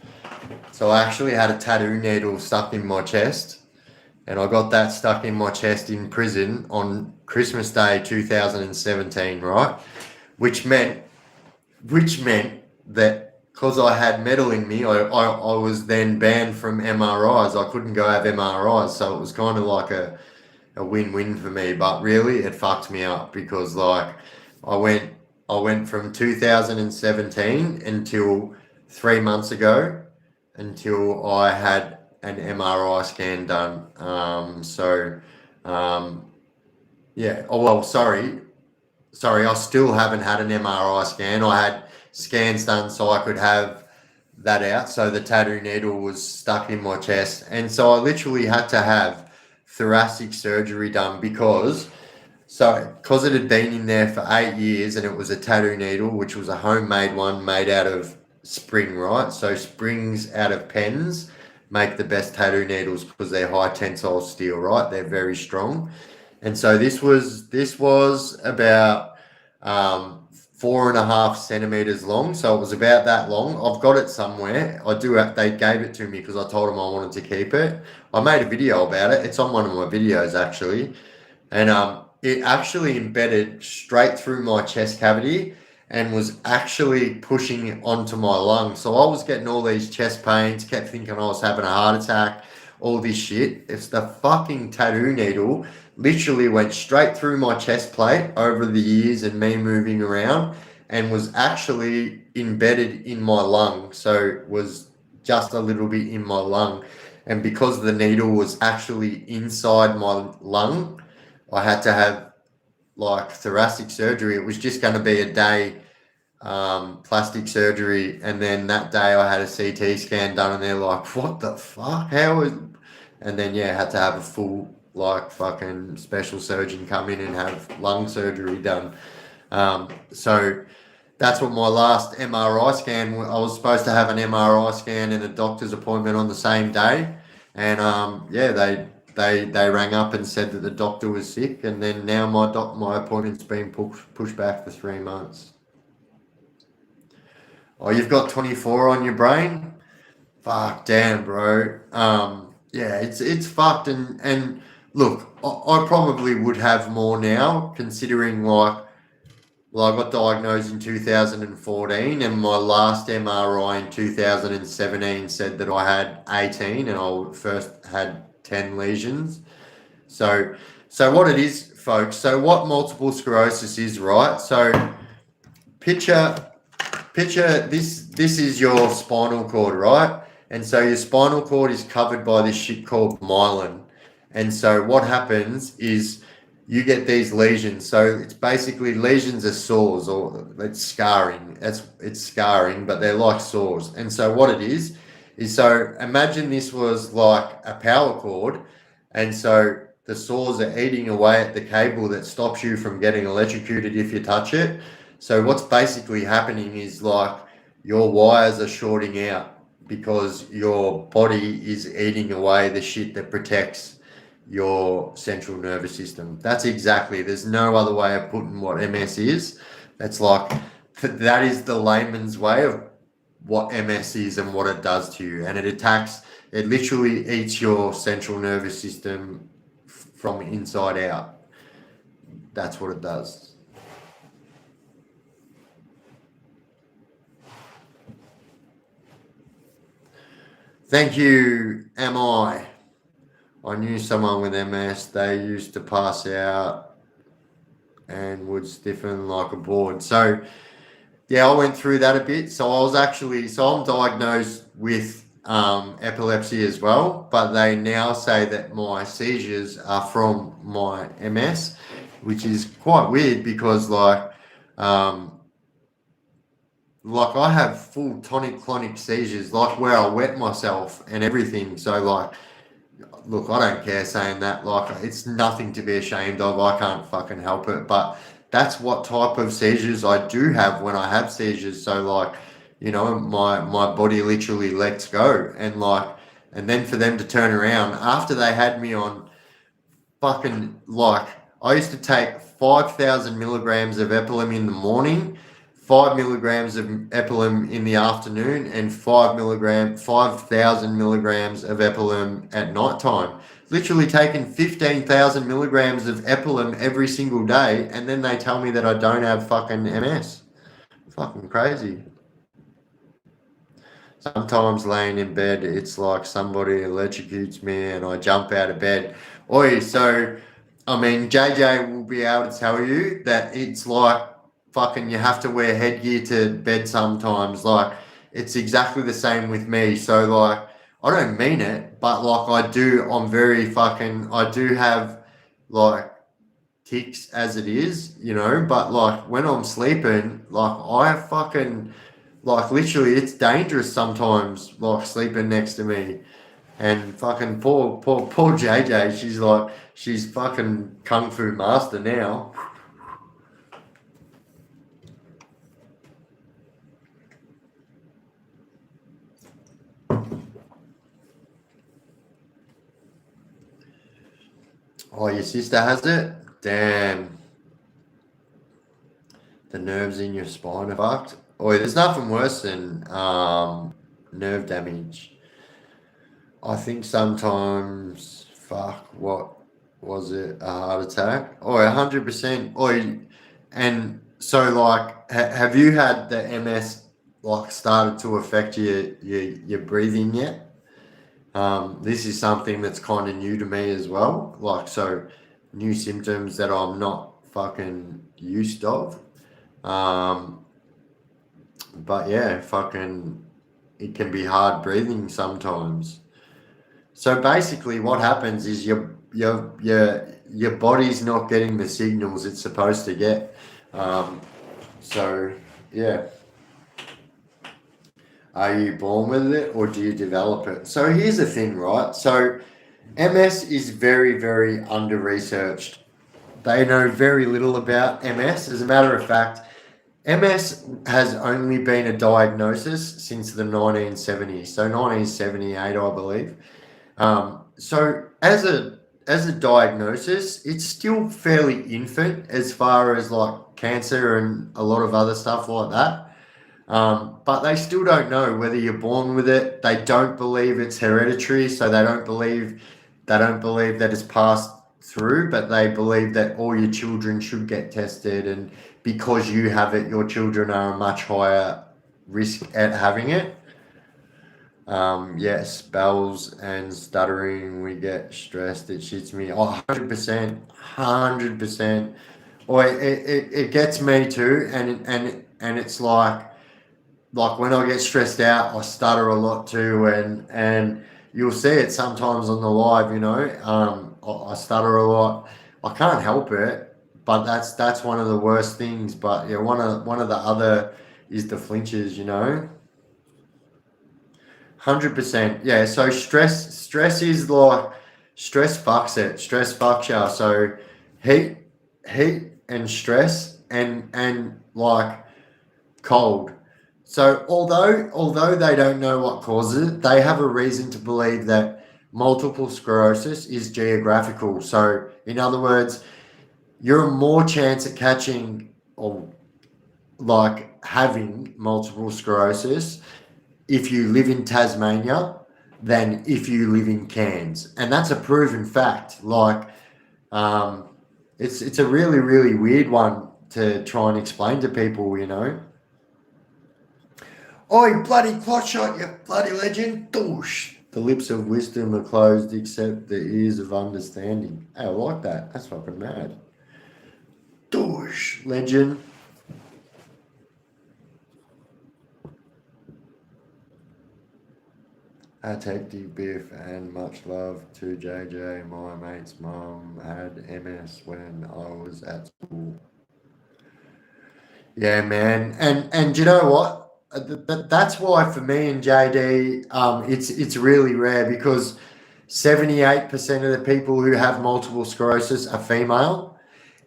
[SPEAKER 1] So I actually had a tattoo needle stuck in my chest, and I got that stuck in my chest in prison on Christmas Day 2017, right? Which meant that because I had metal in me, I was then banned from MRIs. I couldn't go have MRIs, so it was kind of like a win-win for me. But really, it fucked me up because like I went from 2017 until 3 months ago until I had an MRI scan done. Yeah. Oh well, sorry, I still haven't had an MRI scan. I had scans done so I could have that out. So the tattoo needle was stuck in my chest, and so I literally had to have thoracic surgery done because it had been in there for 8 years, and it was a tattoo needle, which was a homemade one made out of spring, right? So springs out of pens make the best tattoo needles because they're high tensile steel, right? They're very strong. And so this was about 4.5 centimeters long. So it was about that long. I've got it somewhere. They gave it to me because I told them I wanted to keep it. I made a video about it. It's on one of my videos actually. And it actually embedded straight through my chest cavity and was actually pushing onto my lungs. So I was getting all these chest pains, kept thinking I was having a heart attack, all this shit. It's the fucking tattoo needle literally went straight through my chest plate over the years and me moving around and was actually embedded in my lung. So it was just a little bit in my lung. And because the needle was actually inside my lung, I had to have like thoracic surgery. It was just going to be a day plastic surgery, and then that day I had a CT scan done, and they're like, "What the fuck? How is?" And then yeah, had to have a full like fucking special surgeon come in and have lung surgery done. So that's what my last MRI scan. I was supposed to have an MRI scan and a doctor's appointment on the same day, and yeah, they rang up and said that the doctor was sick, and then now my appointment's been pushed back for 3 months. Oh, you've got 24 on your brain? Fuck, damn, bro. Yeah, it's fucked, and look, I probably would have more now, considering I got diagnosed in 2014, and my last MRI in 2017 said that I had 18, and I first had 10 lesions. So what it is, folks. So what multiple sclerosis is, right? So picture this is your spinal cord, right? And so your spinal cord is covered by this shit called myelin. And so what happens is you get these lesions. So it's basically lesions are sores, or it's scarring. It's scarring, but they're like sores. And so what it is so imagine this was like a power cord, and so the sores are eating away at the cable that stops you from getting electrocuted if you touch it. So what's basically happening is like your wires are shorting out because your body is eating away the shit that protects your central nervous system. That's exactly, there's no other way of putting what MS is. That is the layman's way of what MS is and what it does to you. And it literally eats your central nervous system from inside out. That's what it does. Thank you, Am I knew someone with MS. They used to pass out and would stiffen like a board. So, yeah, I went through that a bit. So I'm diagnosed with epilepsy as well, but they now say that my seizures are from my MS, which is quite weird because I have full tonic-clonic seizures, like where I wet myself and everything. So look, I don't care saying that. It's nothing to be ashamed of. I can't fucking help it. But that's what type of seizures I do have when I have seizures. So my body literally lets go, and then for them to turn around after they had me on fucking I used to take 5,000 milligrams of Epilum in the morning, 5 milligrams of Epilum in the afternoon, and 5,000 milligrams of Epilum at night time. Literally taking 15,000 milligrams of Epilum every single day, and then they tell me that I don't have fucking MS. Fucking crazy. Sometimes laying in bed, it's like somebody electrocutes me and I jump out of bed. Oi, so, I mean, JJ will be able to tell you that it's like fucking you have to wear headgear to bed sometimes. It's exactly the same with me. So I don't mean it, but like I do. I'm very fucking. I do have like ticks as it is, you know. But like when I'm sleeping, like I fucking like literally, it's dangerous sometimes. Like sleeping next to me, and fucking poor JJ. She's fucking kung fu master now. Oh, your sister has it. Damn, the nerves in your spine are fucked. Oh, there's nothing worse than nerve damage. I think sometimes, fuck, what was it? A heart attack? Oh, 100%. Oh, and so like, have you had the MS like started to affect your breathing yet? This is something that's kind of new to me as well. Like, so new symptoms that I'm not fucking used of. Um, but yeah, fucking, it can be hard breathing sometimes. So basically, what happens is your body's not getting the signals it's supposed to get. Um, so yeah, are you born with it or do you develop it? So here's the thing, right? So MS is very under researched. They know very little about MS. As a matter of fact, MS has only been a diagnosis since the 1970s, so 1978, I believe. So as a diagnosis, it's still fairly infant as far as like cancer and a lot of other stuff like that. But they still don't know whether you're born with it. They don't believe it's hereditary, so they don't believe that it's passed through, but they believe that all your children should get tested, and because you have it, your children are a much higher risk at having it. Yes, spells and stuttering, we get stressed, it shits me. Oh, 100%, 100%. Or it gets me too, and it's like when I get stressed out, I stutter a lot too, and you'll see it sometimes on the live, you know. I stutter a lot. I can't help it, but that's one of the worst things. But yeah, one of the other is the flinches, you know. 100%. Yeah. So stress is like stress fucks it. Stress fucks you. So heat, heat and stress and like cold. So although they don't know what causes it, they have a reason to believe that multiple sclerosis is geographical. So in other words, you're more chance at catching or like having multiple sclerosis if you live in Tasmania than if you live in Cairns, and that's a proven fact. Like, um, it's a really weird one to try and explain to people, you know. Oh, you bloody clot shot, you bloody legend! Doosh. The lips of wisdom are closed, except the ears of understanding. Hey, I like that. That's fucking mad. Doosh, legend. I take you, Biff, and much love to JJ. My mate's mum had MS when I was at school. Yeah, man, and you know what? That's why for me and JD, it's really rare because 78% of the people who have multiple sclerosis are female,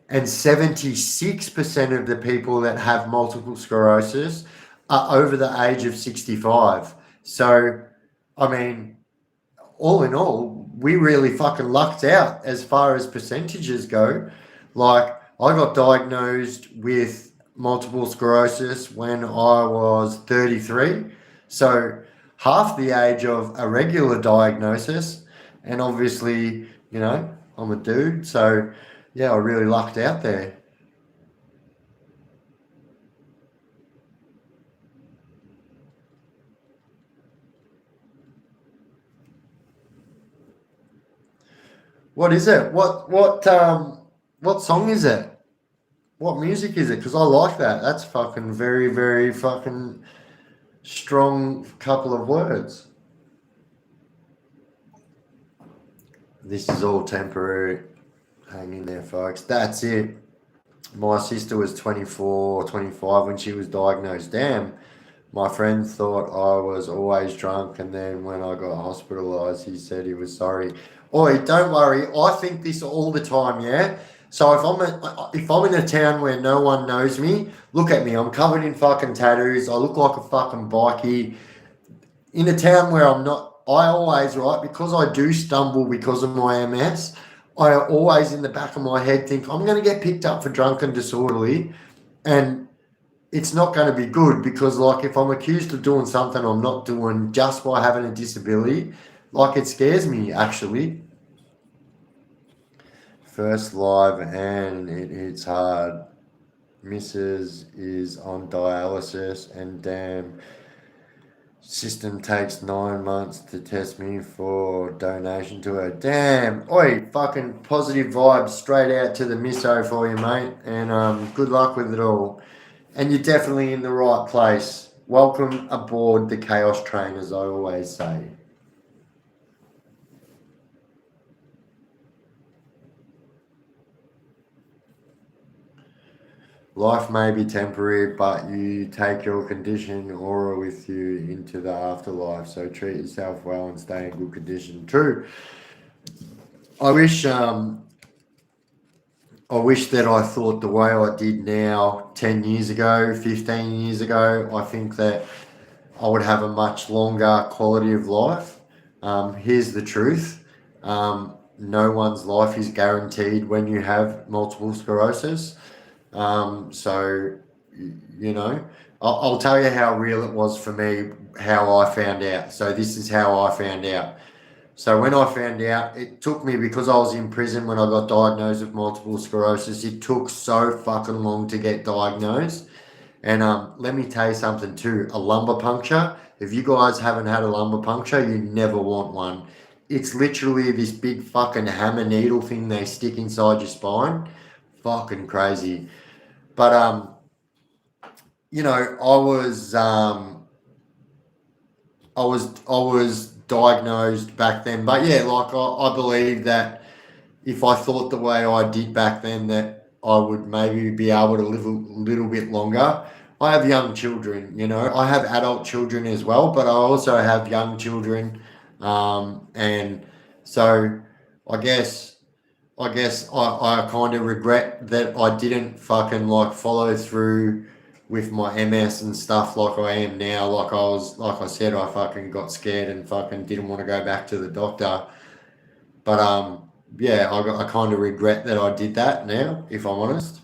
[SPEAKER 1] and 76% of the people that have multiple sclerosis are over the age of 65. So, I mean, all in all, we really fucking lucked out as far as percentages go. Like, I got diagnosed with multiple sclerosis when I was 33. So, half the age of a regular diagnosis. And obviously, you know, I'm a dude. So, yeah, I really lucked out there. What is it? What song is it? What music is it? Because I like that. That's fucking very fucking strong couple of words. This is all temporary. Hang in there, folks. That's it. My sister was 24, 25 when she was diagnosed. Damn. My friend thought I was always drunk, and then when I got hospitalised, he said he was sorry. Oi, don't worry. I think this all the time, yeah? So if I'm in a town where no one knows me, look at me. I'm covered in fucking tattoos. I look like a fucking bikie. In a town where I'm not, I always, right, because I do stumble because of my MS, I always in the back of my head think I'm going to get picked up for drunk and disorderly, and it's not going to be good because, like, if I'm accused of doing something I'm not doing just by having a disability, like, it scares me, actually. First live and it hits hard. Mrs. is on dialysis, and damn, system takes 9 months to test me for donation to her. Damn. Oi, fucking positive vibes straight out to the misso for you, mate. And good luck with it all. And you're definitely in the right place. Welcome aboard the Chaos Train, as I always say. Life may be temporary, but you take your condition aura with you into the afterlife. So treat yourself well and stay in good condition. True. I wish that I thought the way I did now 10 years ago, 15 years ago. I think that I would have a much longer quality of life. Here's the truth. No one's life is guaranteed when you have multiple sclerosis. So, you know, I'll tell you how real it was for me, how I found out. So this is how I found out. So when I found out, it took me, because I was in prison when I got diagnosed with multiple sclerosis, it took so fucking long to get diagnosed. And let me tell you something too, a lumbar puncture, if you guys haven't had a lumbar puncture, you never want one. It's literally this big fucking hammer needle thing they stick inside your spine. Fucking crazy. But you know, I was diagnosed back then. But yeah, like I believe that if I thought the way I did back then, that I would maybe be able to live a little bit longer. I have young children, you know. I have adult children as well, but I also have young children, and so I guess I kind of regret that I didn't fucking like follow through with my MS and stuff like I am now. Like I said, I fucking got scared and fucking didn't want to go back to the doctor. But yeah, I kind of regret that I did that now, if I'm honest.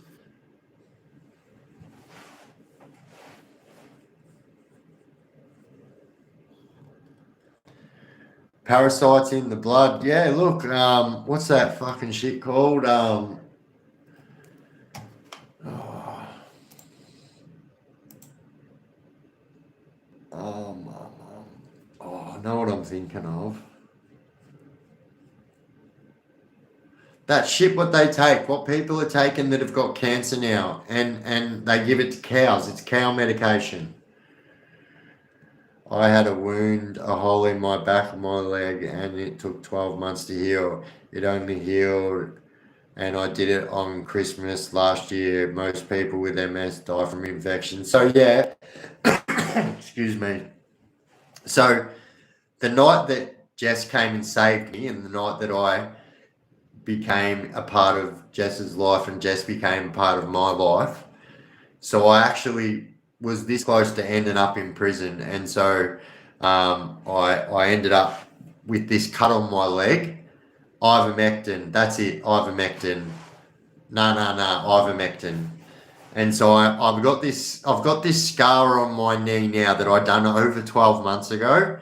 [SPEAKER 1] Parasites in the blood. Yeah, look, what's that fucking shit called? Oh, um, I know what I'm thinking of. That shit what they take, what people are taking that have got cancer now, and they give it to cows. It's cow medication. I had a wound, a hole in my back of my leg, and it took 12 months to heal. It only healed, and I did it on Christmas last year. Most people with MS die from infection. So yeah, excuse me. So the night that Jess came and saved me, and the night that I became a part of Jess's life and Jess became a part of my life. So I actually was this close to ending up in prison. And so I ended up with this cut on my leg. Ivermectin, that's it, ivermectin. Ivermectin. And so I've got this scar on my knee now that I done over 12 months ago.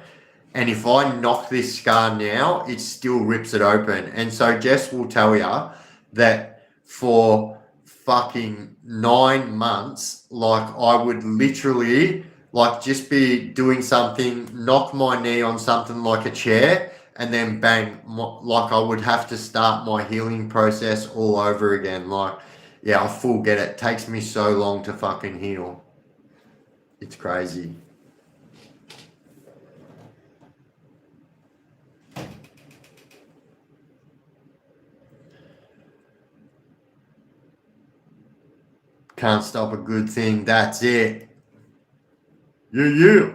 [SPEAKER 1] And if I knock this scar now, it still rips it open. And so Jess will tell you that for fucking 9 months, like I would literally like just be doing something, knock my knee on something like a chair, and then bang, like I would have to start my healing process all over again. Like, yeah, I full get it. It takes me so long to fucking heal. It's crazy. Can't stop a good thing. That's it. Yeah.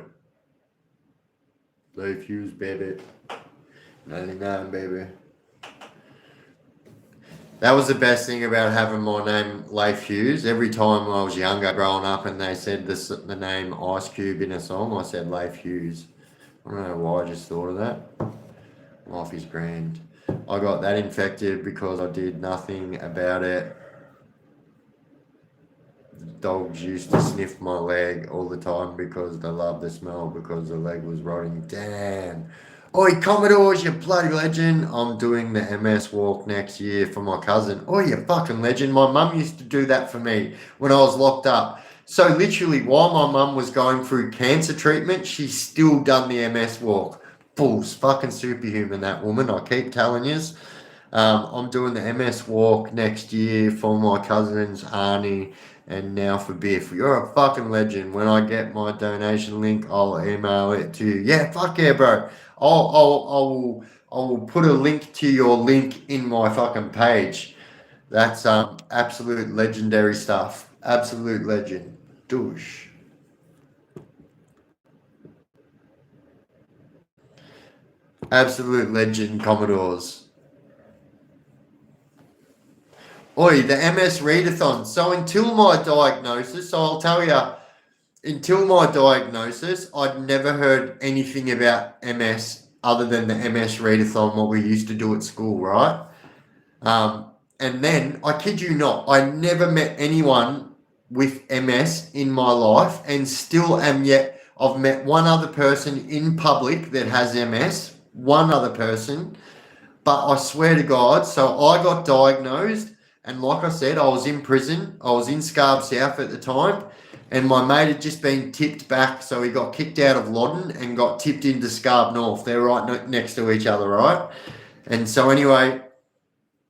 [SPEAKER 1] Leif Hughes, baby. 99, baby. That was the best thing about having my name Leif Hughes. Every time I was younger growing up and they said the name Ice Cube in a song, I said Leif Hughes. I don't know why I just thought of that. Life is grand. I got that infected because I did nothing about it. Dogs used to sniff my leg all the time because they loved the smell because the leg was rotting. Damn. Oi, Commodores, you bloody legend. I'm doing the MS walk next year for my cousin. Oh, you fucking legend. My mum used to do that for me when I was locked up. So literally, while my mum was going through cancer treatment, she still done the MS walk. Bulls, fucking superhuman, that woman. I keep telling you. I'm doing the MS walk next year for my cousins, Arnie, and now for Biff. You're a fucking legend. When I get my donation link, I'll email it to you. Yeah, fuck yeah, bro. I will put a link to your link in my fucking page. That's absolute legendary stuff. Absolute legend. Douche. Absolute legend, Commodores. Oi, the MS readathon. So until my diagnosis, so I'll tell you, until my diagnosis, I'd never heard anything about MS other than the MS readathon, what we used to do at school, right? And then, I kid you not, I never met anyone with MS in my life and still am yet. I've met one other person in public that has MS, one other person, but I swear to God, so I got diagnosed, and like I said, I was in prison. I was in Scarborough South at the time, and my mate had just been tipped back, so he got kicked out of Loddon and got tipped into Scarborough North. They're right next to each other, right? And so anyway,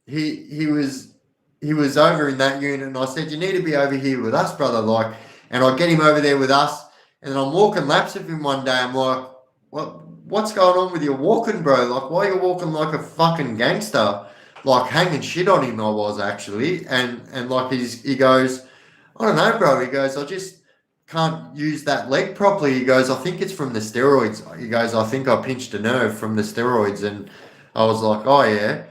[SPEAKER 1] he was over in that unit, and I said, "You need to be over here with us, brother." Like, and I get him over there with us, and then I'm walking laps with him one day. I'm like, what's going on with your walking, bro? Like, why are you walking like a fucking gangster? Like, hanging shit on him, I was actually. And like, he goes, "I don't know, bro." He goes, "I just can't use that leg properly." He goes, "I think it's from the steroids." He goes, "I think I pinched a nerve from the steroids." And I was like, "Oh, yeah."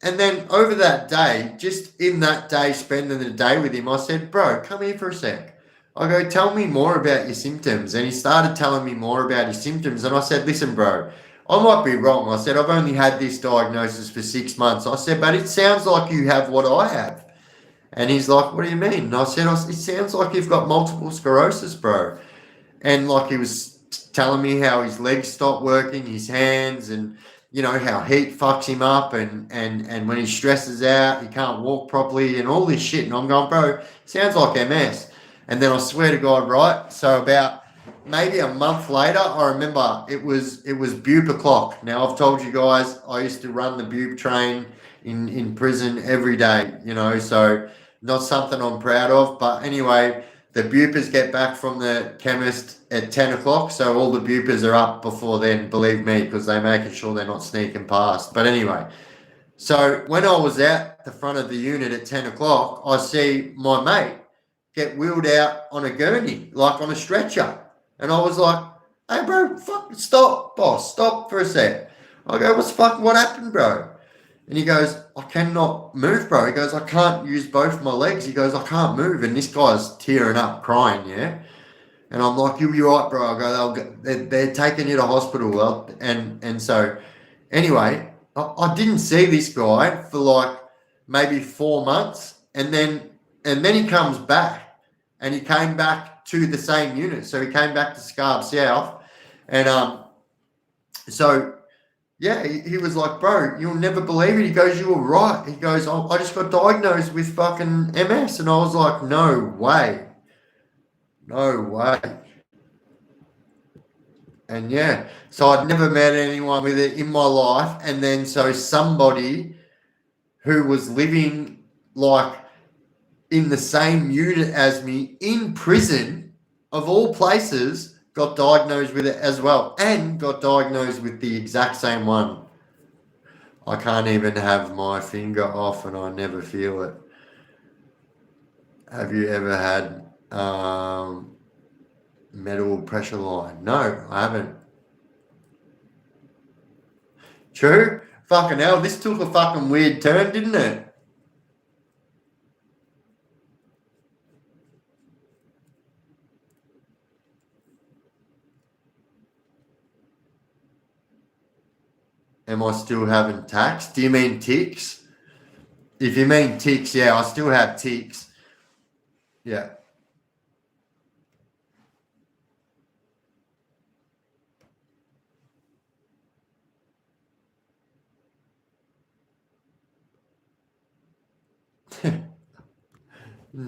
[SPEAKER 1] And then over that day, just in that day, spending the day with him, I said, "Bro, come here for a sec." I go, "Tell me more about your symptoms." And he started telling me more about his symptoms. And I said, "Listen, bro, I might be wrong." I said, "I've only had this diagnosis for 6 months." I said, "But it sounds like you have what I have." And he's like, "What do you mean?" And I said, "It sounds like you've got multiple sclerosis, bro." And like, he was telling me how his legs stopped working, his hands, and how heat fucks him up, and when he stresses out, he can't walk properly, and all this shit. And I'm going, "Bro, sounds like MS." And then I swear to God, right? So about maybe a month later, I remember it was Bupe o'clock. Now, I've told you guys I used to run the Bupe train in prison every day, so not something I'm proud of. But anyway, the Bupers get back from the chemist at 10 o'clock, so all the Bupers are up before then, believe me, because they're making sure they're not sneaking past. But anyway, so when I was out the front of the unit at 10 o'clock, I see my mate get wheeled out on a gurney, like on a stretcher. And I was like, "Hey, bro, fuck, stop, boss, stop for a sec." I go, what happened, bro?" And he goes, "I cannot move, bro." He goes, "I can't use both my legs." He goes, "I can't move." And this guy's tearing up, crying, yeah? And I'm like, "You'll be right, bro." I go, they're taking you to hospital. And so, anyway, I didn't see this guy for like maybe 4 months. And then he comes back. And he came back to the same unit. So he came back to Scarborough South. And so, yeah, he was like, "Bro, you'll never believe it." He goes, "You were right." He goes, I just got diagnosed with fucking MS." And I was like, "No way. No way." And yeah, so I'd never met anyone with it in my life. And then so somebody who was living like in the same unit as me in prison, of all places, got diagnosed with it as well, and got diagnosed with the exact same one. I can't even have my finger off and I never feel it. Have you ever had metal pressure line? No, I haven't. True? Fucking hell, this took a fucking weird turn, didn't it? Am I still having tax? Do you mean ticks? If you mean ticks, yeah, I still have ticks. Yeah.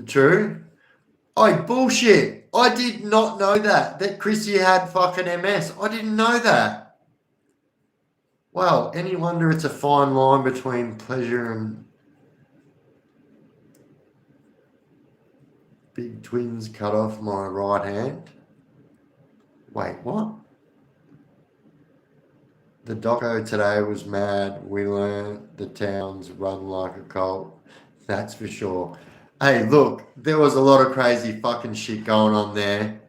[SPEAKER 1] True. Oh, bullshit. I did not know that Chrissy had fucking MS. I didn't know that. Well, any wonder it's a fine line between pleasure and big twins cut off my right hand. Wait, what? The doco today was mad. We learned the towns run like a cult. That's for sure. Hey, look, there was a lot of crazy fucking shit going on there.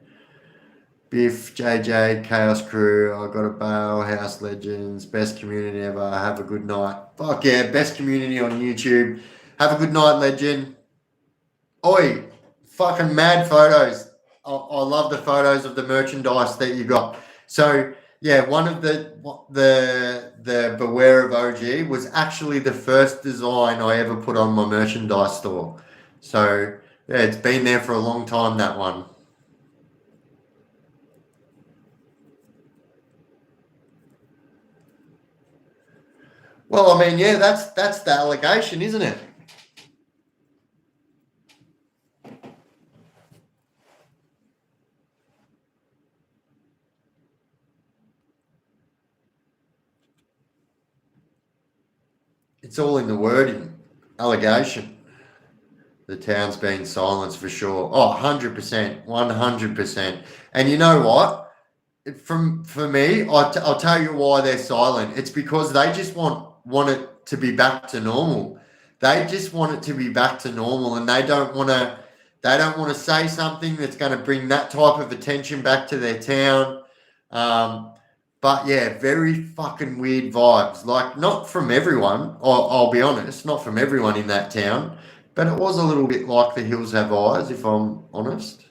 [SPEAKER 1] Biff, JJ, Chaos Crew, I got a bail, House Legends, best community ever. Have a good night. Fuck yeah, best community on YouTube. Have a good night, legend. Oi, fucking mad photos. I love the photos of the merchandise that you got. So yeah, one of the Beware of OG was actually the first design I ever put on my merchandise store. So yeah, it's been there for a long time, that one. Well, I mean, yeah, that's the allegation, isn't it? It's all in the wording. Allegation. The town's been silenced for sure. Oh, 100%, 100%. And you know what? For me, I'll tell you why they're silent. It's because they just want it to be back to normal. They just want it to be back to normal, and they don't want to say something that's going to bring that type of attention back to their town. Um, but yeah, very fucking weird vibes. Like, not from everyone. I'll be honest, not from everyone in that town, but it was a little bit like the hills have eyes, if I'm honest.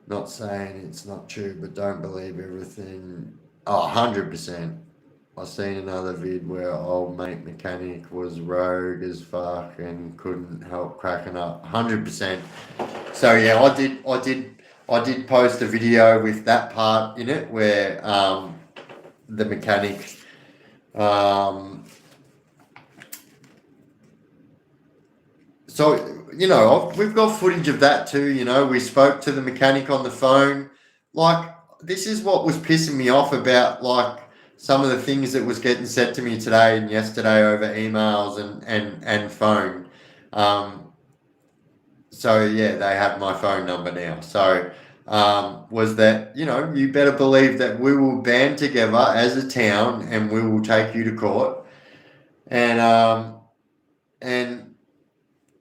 [SPEAKER 1] Not saying it's not true, but don't believe everything. Oh, 100%. I seen another vid where old mate mechanic was rogue as fuck and couldn't help cracking up. 100%. So yeah, I did post a video with that part in it where the mechanic um, So, we've got footage of that too. We spoke to the mechanic on the phone. Like, this is what was pissing me off about, like, some of the things that was getting said to me today and yesterday over emails and phone. Um, so, yeah, they have my phone number now. So, was that, you better believe that we will band together as a town and we will take you to court. And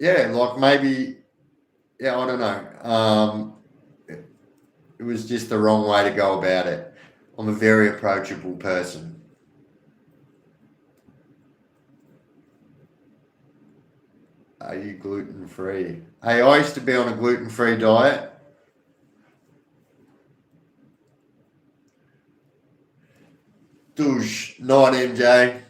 [SPEAKER 1] yeah, like maybe, yeah, I don't know. It was just the wrong way to go about it. I'm a very approachable person. Are you gluten free? Hey, I used to be on a gluten free diet. Douche, not MJ.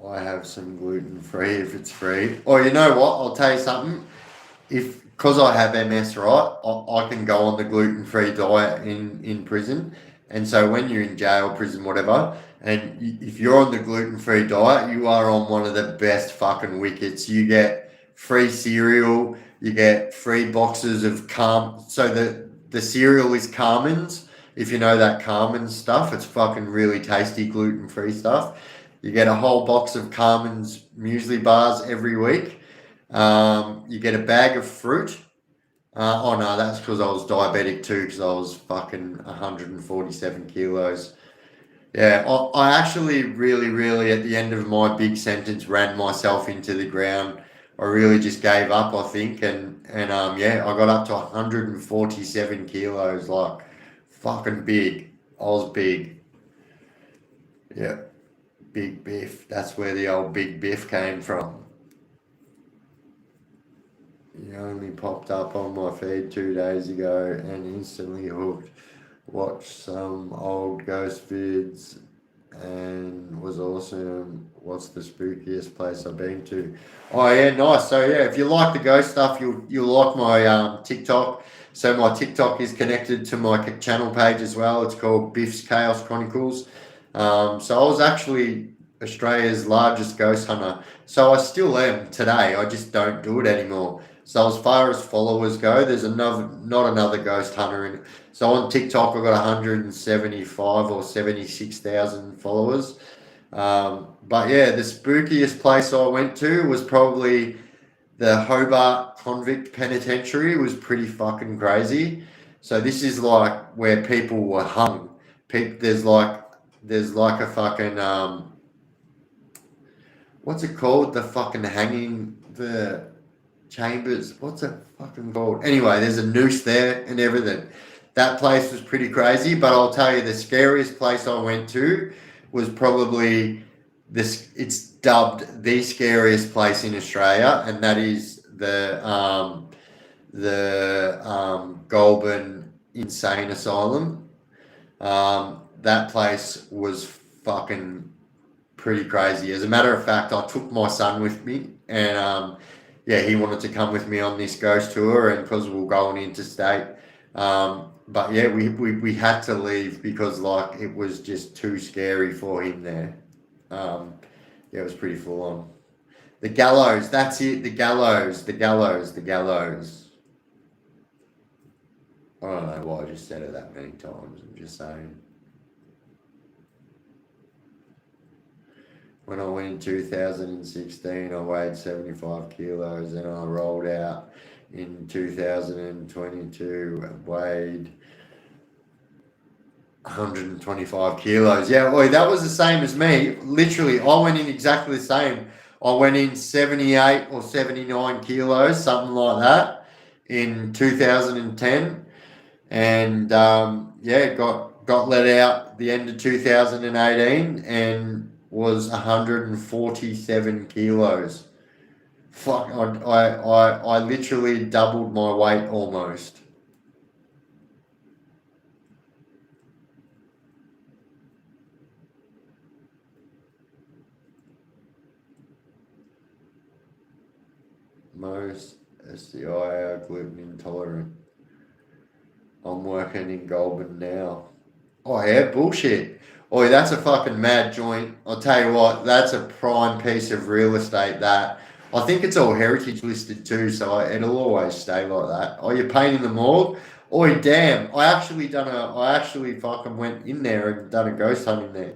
[SPEAKER 1] I have some gluten free if it's free. Or you know what? I'll tell you something. If because I have MS, right, I can go on the gluten-free diet in prison. And so when you're in jail, prison, whatever, and if you're on the gluten-free diet, you are on one of the best fucking wickets. You get free cereal, you get free boxes of so the cereal is Carmen's. If you know that Carmen's stuff, it's fucking really tasty gluten-free stuff. You get a whole box of Carmen's muesli bars every week. You get a bag of fruit. Oh no, that's because I was diabetic too, because I was fucking 147 kilos. Yeah, I actually really at the end of my big sentence ran myself into the ground. I really just gave up, I think, and yeah, I got up to 147 kilos, like fucking big. I was big. Yeah, big Biff. That's where the old big Biff came from. He only popped up on my feed 2 days ago and instantly hooked. Watched some old ghost vids and was awesome. What's the spookiest place I've been to? Oh yeah, nice. So yeah, if you like the ghost stuff, you'll like my TikTok. So my TikTok is connected to my channel page as well. It's called Biff's Chaos Chronicles. So I was actually Australia's largest ghost hunter. So I still am today. I just don't do it anymore. So as far as followers go, there's not another ghost hunter in. So on TikTok, I've got 175 or 76,000 followers. But yeah, the spookiest place I went to was probably the Hobart Convict Penitentiary. It was pretty fucking crazy. So this is like where people were hung. There's like a fucking what's it called? The fucking hanging the chambers. What's it fucking called? Anyway, there's a noose there and everything. That place was pretty crazy, but I'll tell you the scariest place I went to was probably this. It's dubbed the scariest place in Australia, and that is the Goulburn Insane Asylum. That place was fucking pretty crazy. As a matter of fact, I took my son with me, and yeah, he wanted to come with me on this ghost tour, and because we were going interstate. But yeah, we had to leave because like it was just too scary for him there. Yeah, it was pretty full on. The gallows, that's it. The gallows, the gallows, the gallows. I don't know why I just said it that many times. I'm just saying. When I went in 2016, I weighed 75 kilos, and I rolled out in 2022, weighed 125 kilos. Yeah, boy, that was the same as me. Literally, I went in exactly the same. I went in 78 or 79 kilos, something like that, in 2010, and yeah, got let out the end of 2018 and was 147 kilos. Fuck, I literally doubled my weight almost. Most STI are gluten intolerant. I'm working in Goulburn now. Oh yeah, bullshit. Oh, that's a fucking mad joint. I'll tell you what, that's a prime piece of real estate. That I think it's all heritage listed too, so it'll always stay like that. Oh, you're painting the morgue. Oh damn! I actually fucking went in there and done a ghost hunt in there.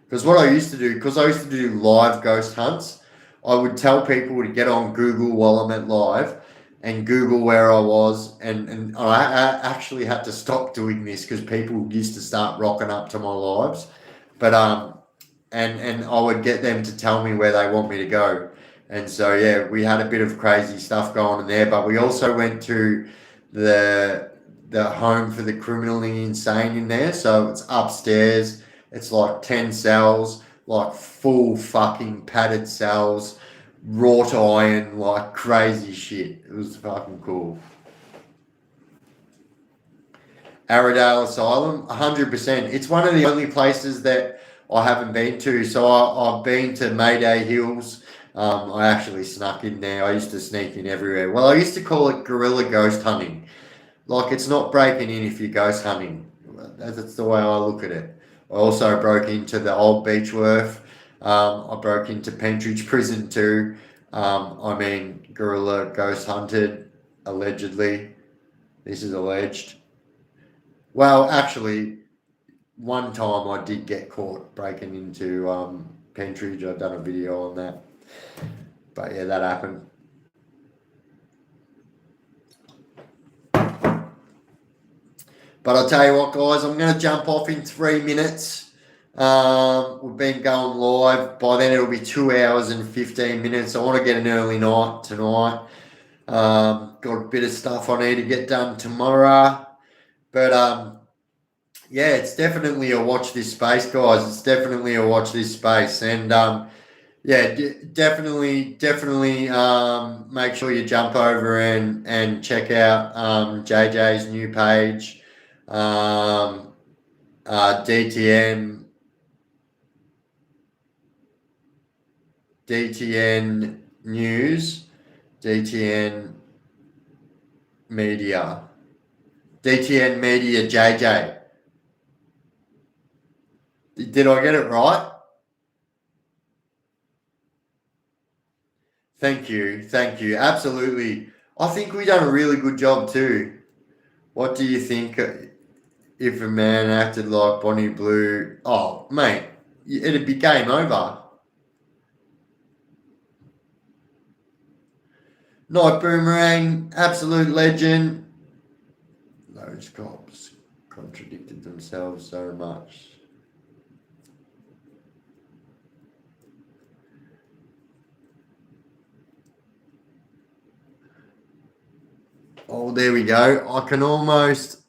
[SPEAKER 1] Because what I used to do, because I used to do live ghost hunts, I would tell people to get on Google while I'm at live and Google where I was. And I actually had to stop doing this because people used to start rocking up to my lives. But and I would get them to tell me where they want me to go. And so yeah, we had a bit of crazy stuff going on there. But we also went to the home for the criminally insane in there. So it's upstairs. It's like 10 cells, like full fucking padded cells, wrought iron, like crazy shit. It was fucking cool. Arrowdale Asylum, 100%. It's one of the only places that I haven't been to. So I've been to Mayday Hills, I actually snuck in there. I used to sneak in everywhere. Well, I used to call it guerrilla ghost hunting. Like, it's not breaking in if you're ghost hunting. That's the way I look at it. I also broke into the old Beechworth. I broke into Pentridge Prison too. I mean, guerrilla ghost hunted, allegedly. This is alleged. Well, actually, one time I did get caught breaking into Pentridge. I've done a video on that. But yeah, that happened. But I'll tell you what, guys, I'm going to jump off in 3 minutes. We've been going live. By then, it'll be 2 hours and 15 minutes. I want to get an early night tonight. Got a bit of stuff I need to get done tomorrow. But yeah, it's definitely a watch this space, guys. It's definitely a watch this space. And yeah, definitely make sure you jump over and check out JJ's new page. DTN News, DTN Media, DTN Media JJ. Did I get it right? Thank you. Absolutely. I think we done a really good job too. What do you think? If a man acted like Bonnie Blue, oh mate, it'd be game over. Night Boomerang, absolute legend. Those cops contradicted themselves so much. Oh, there we go. I can almost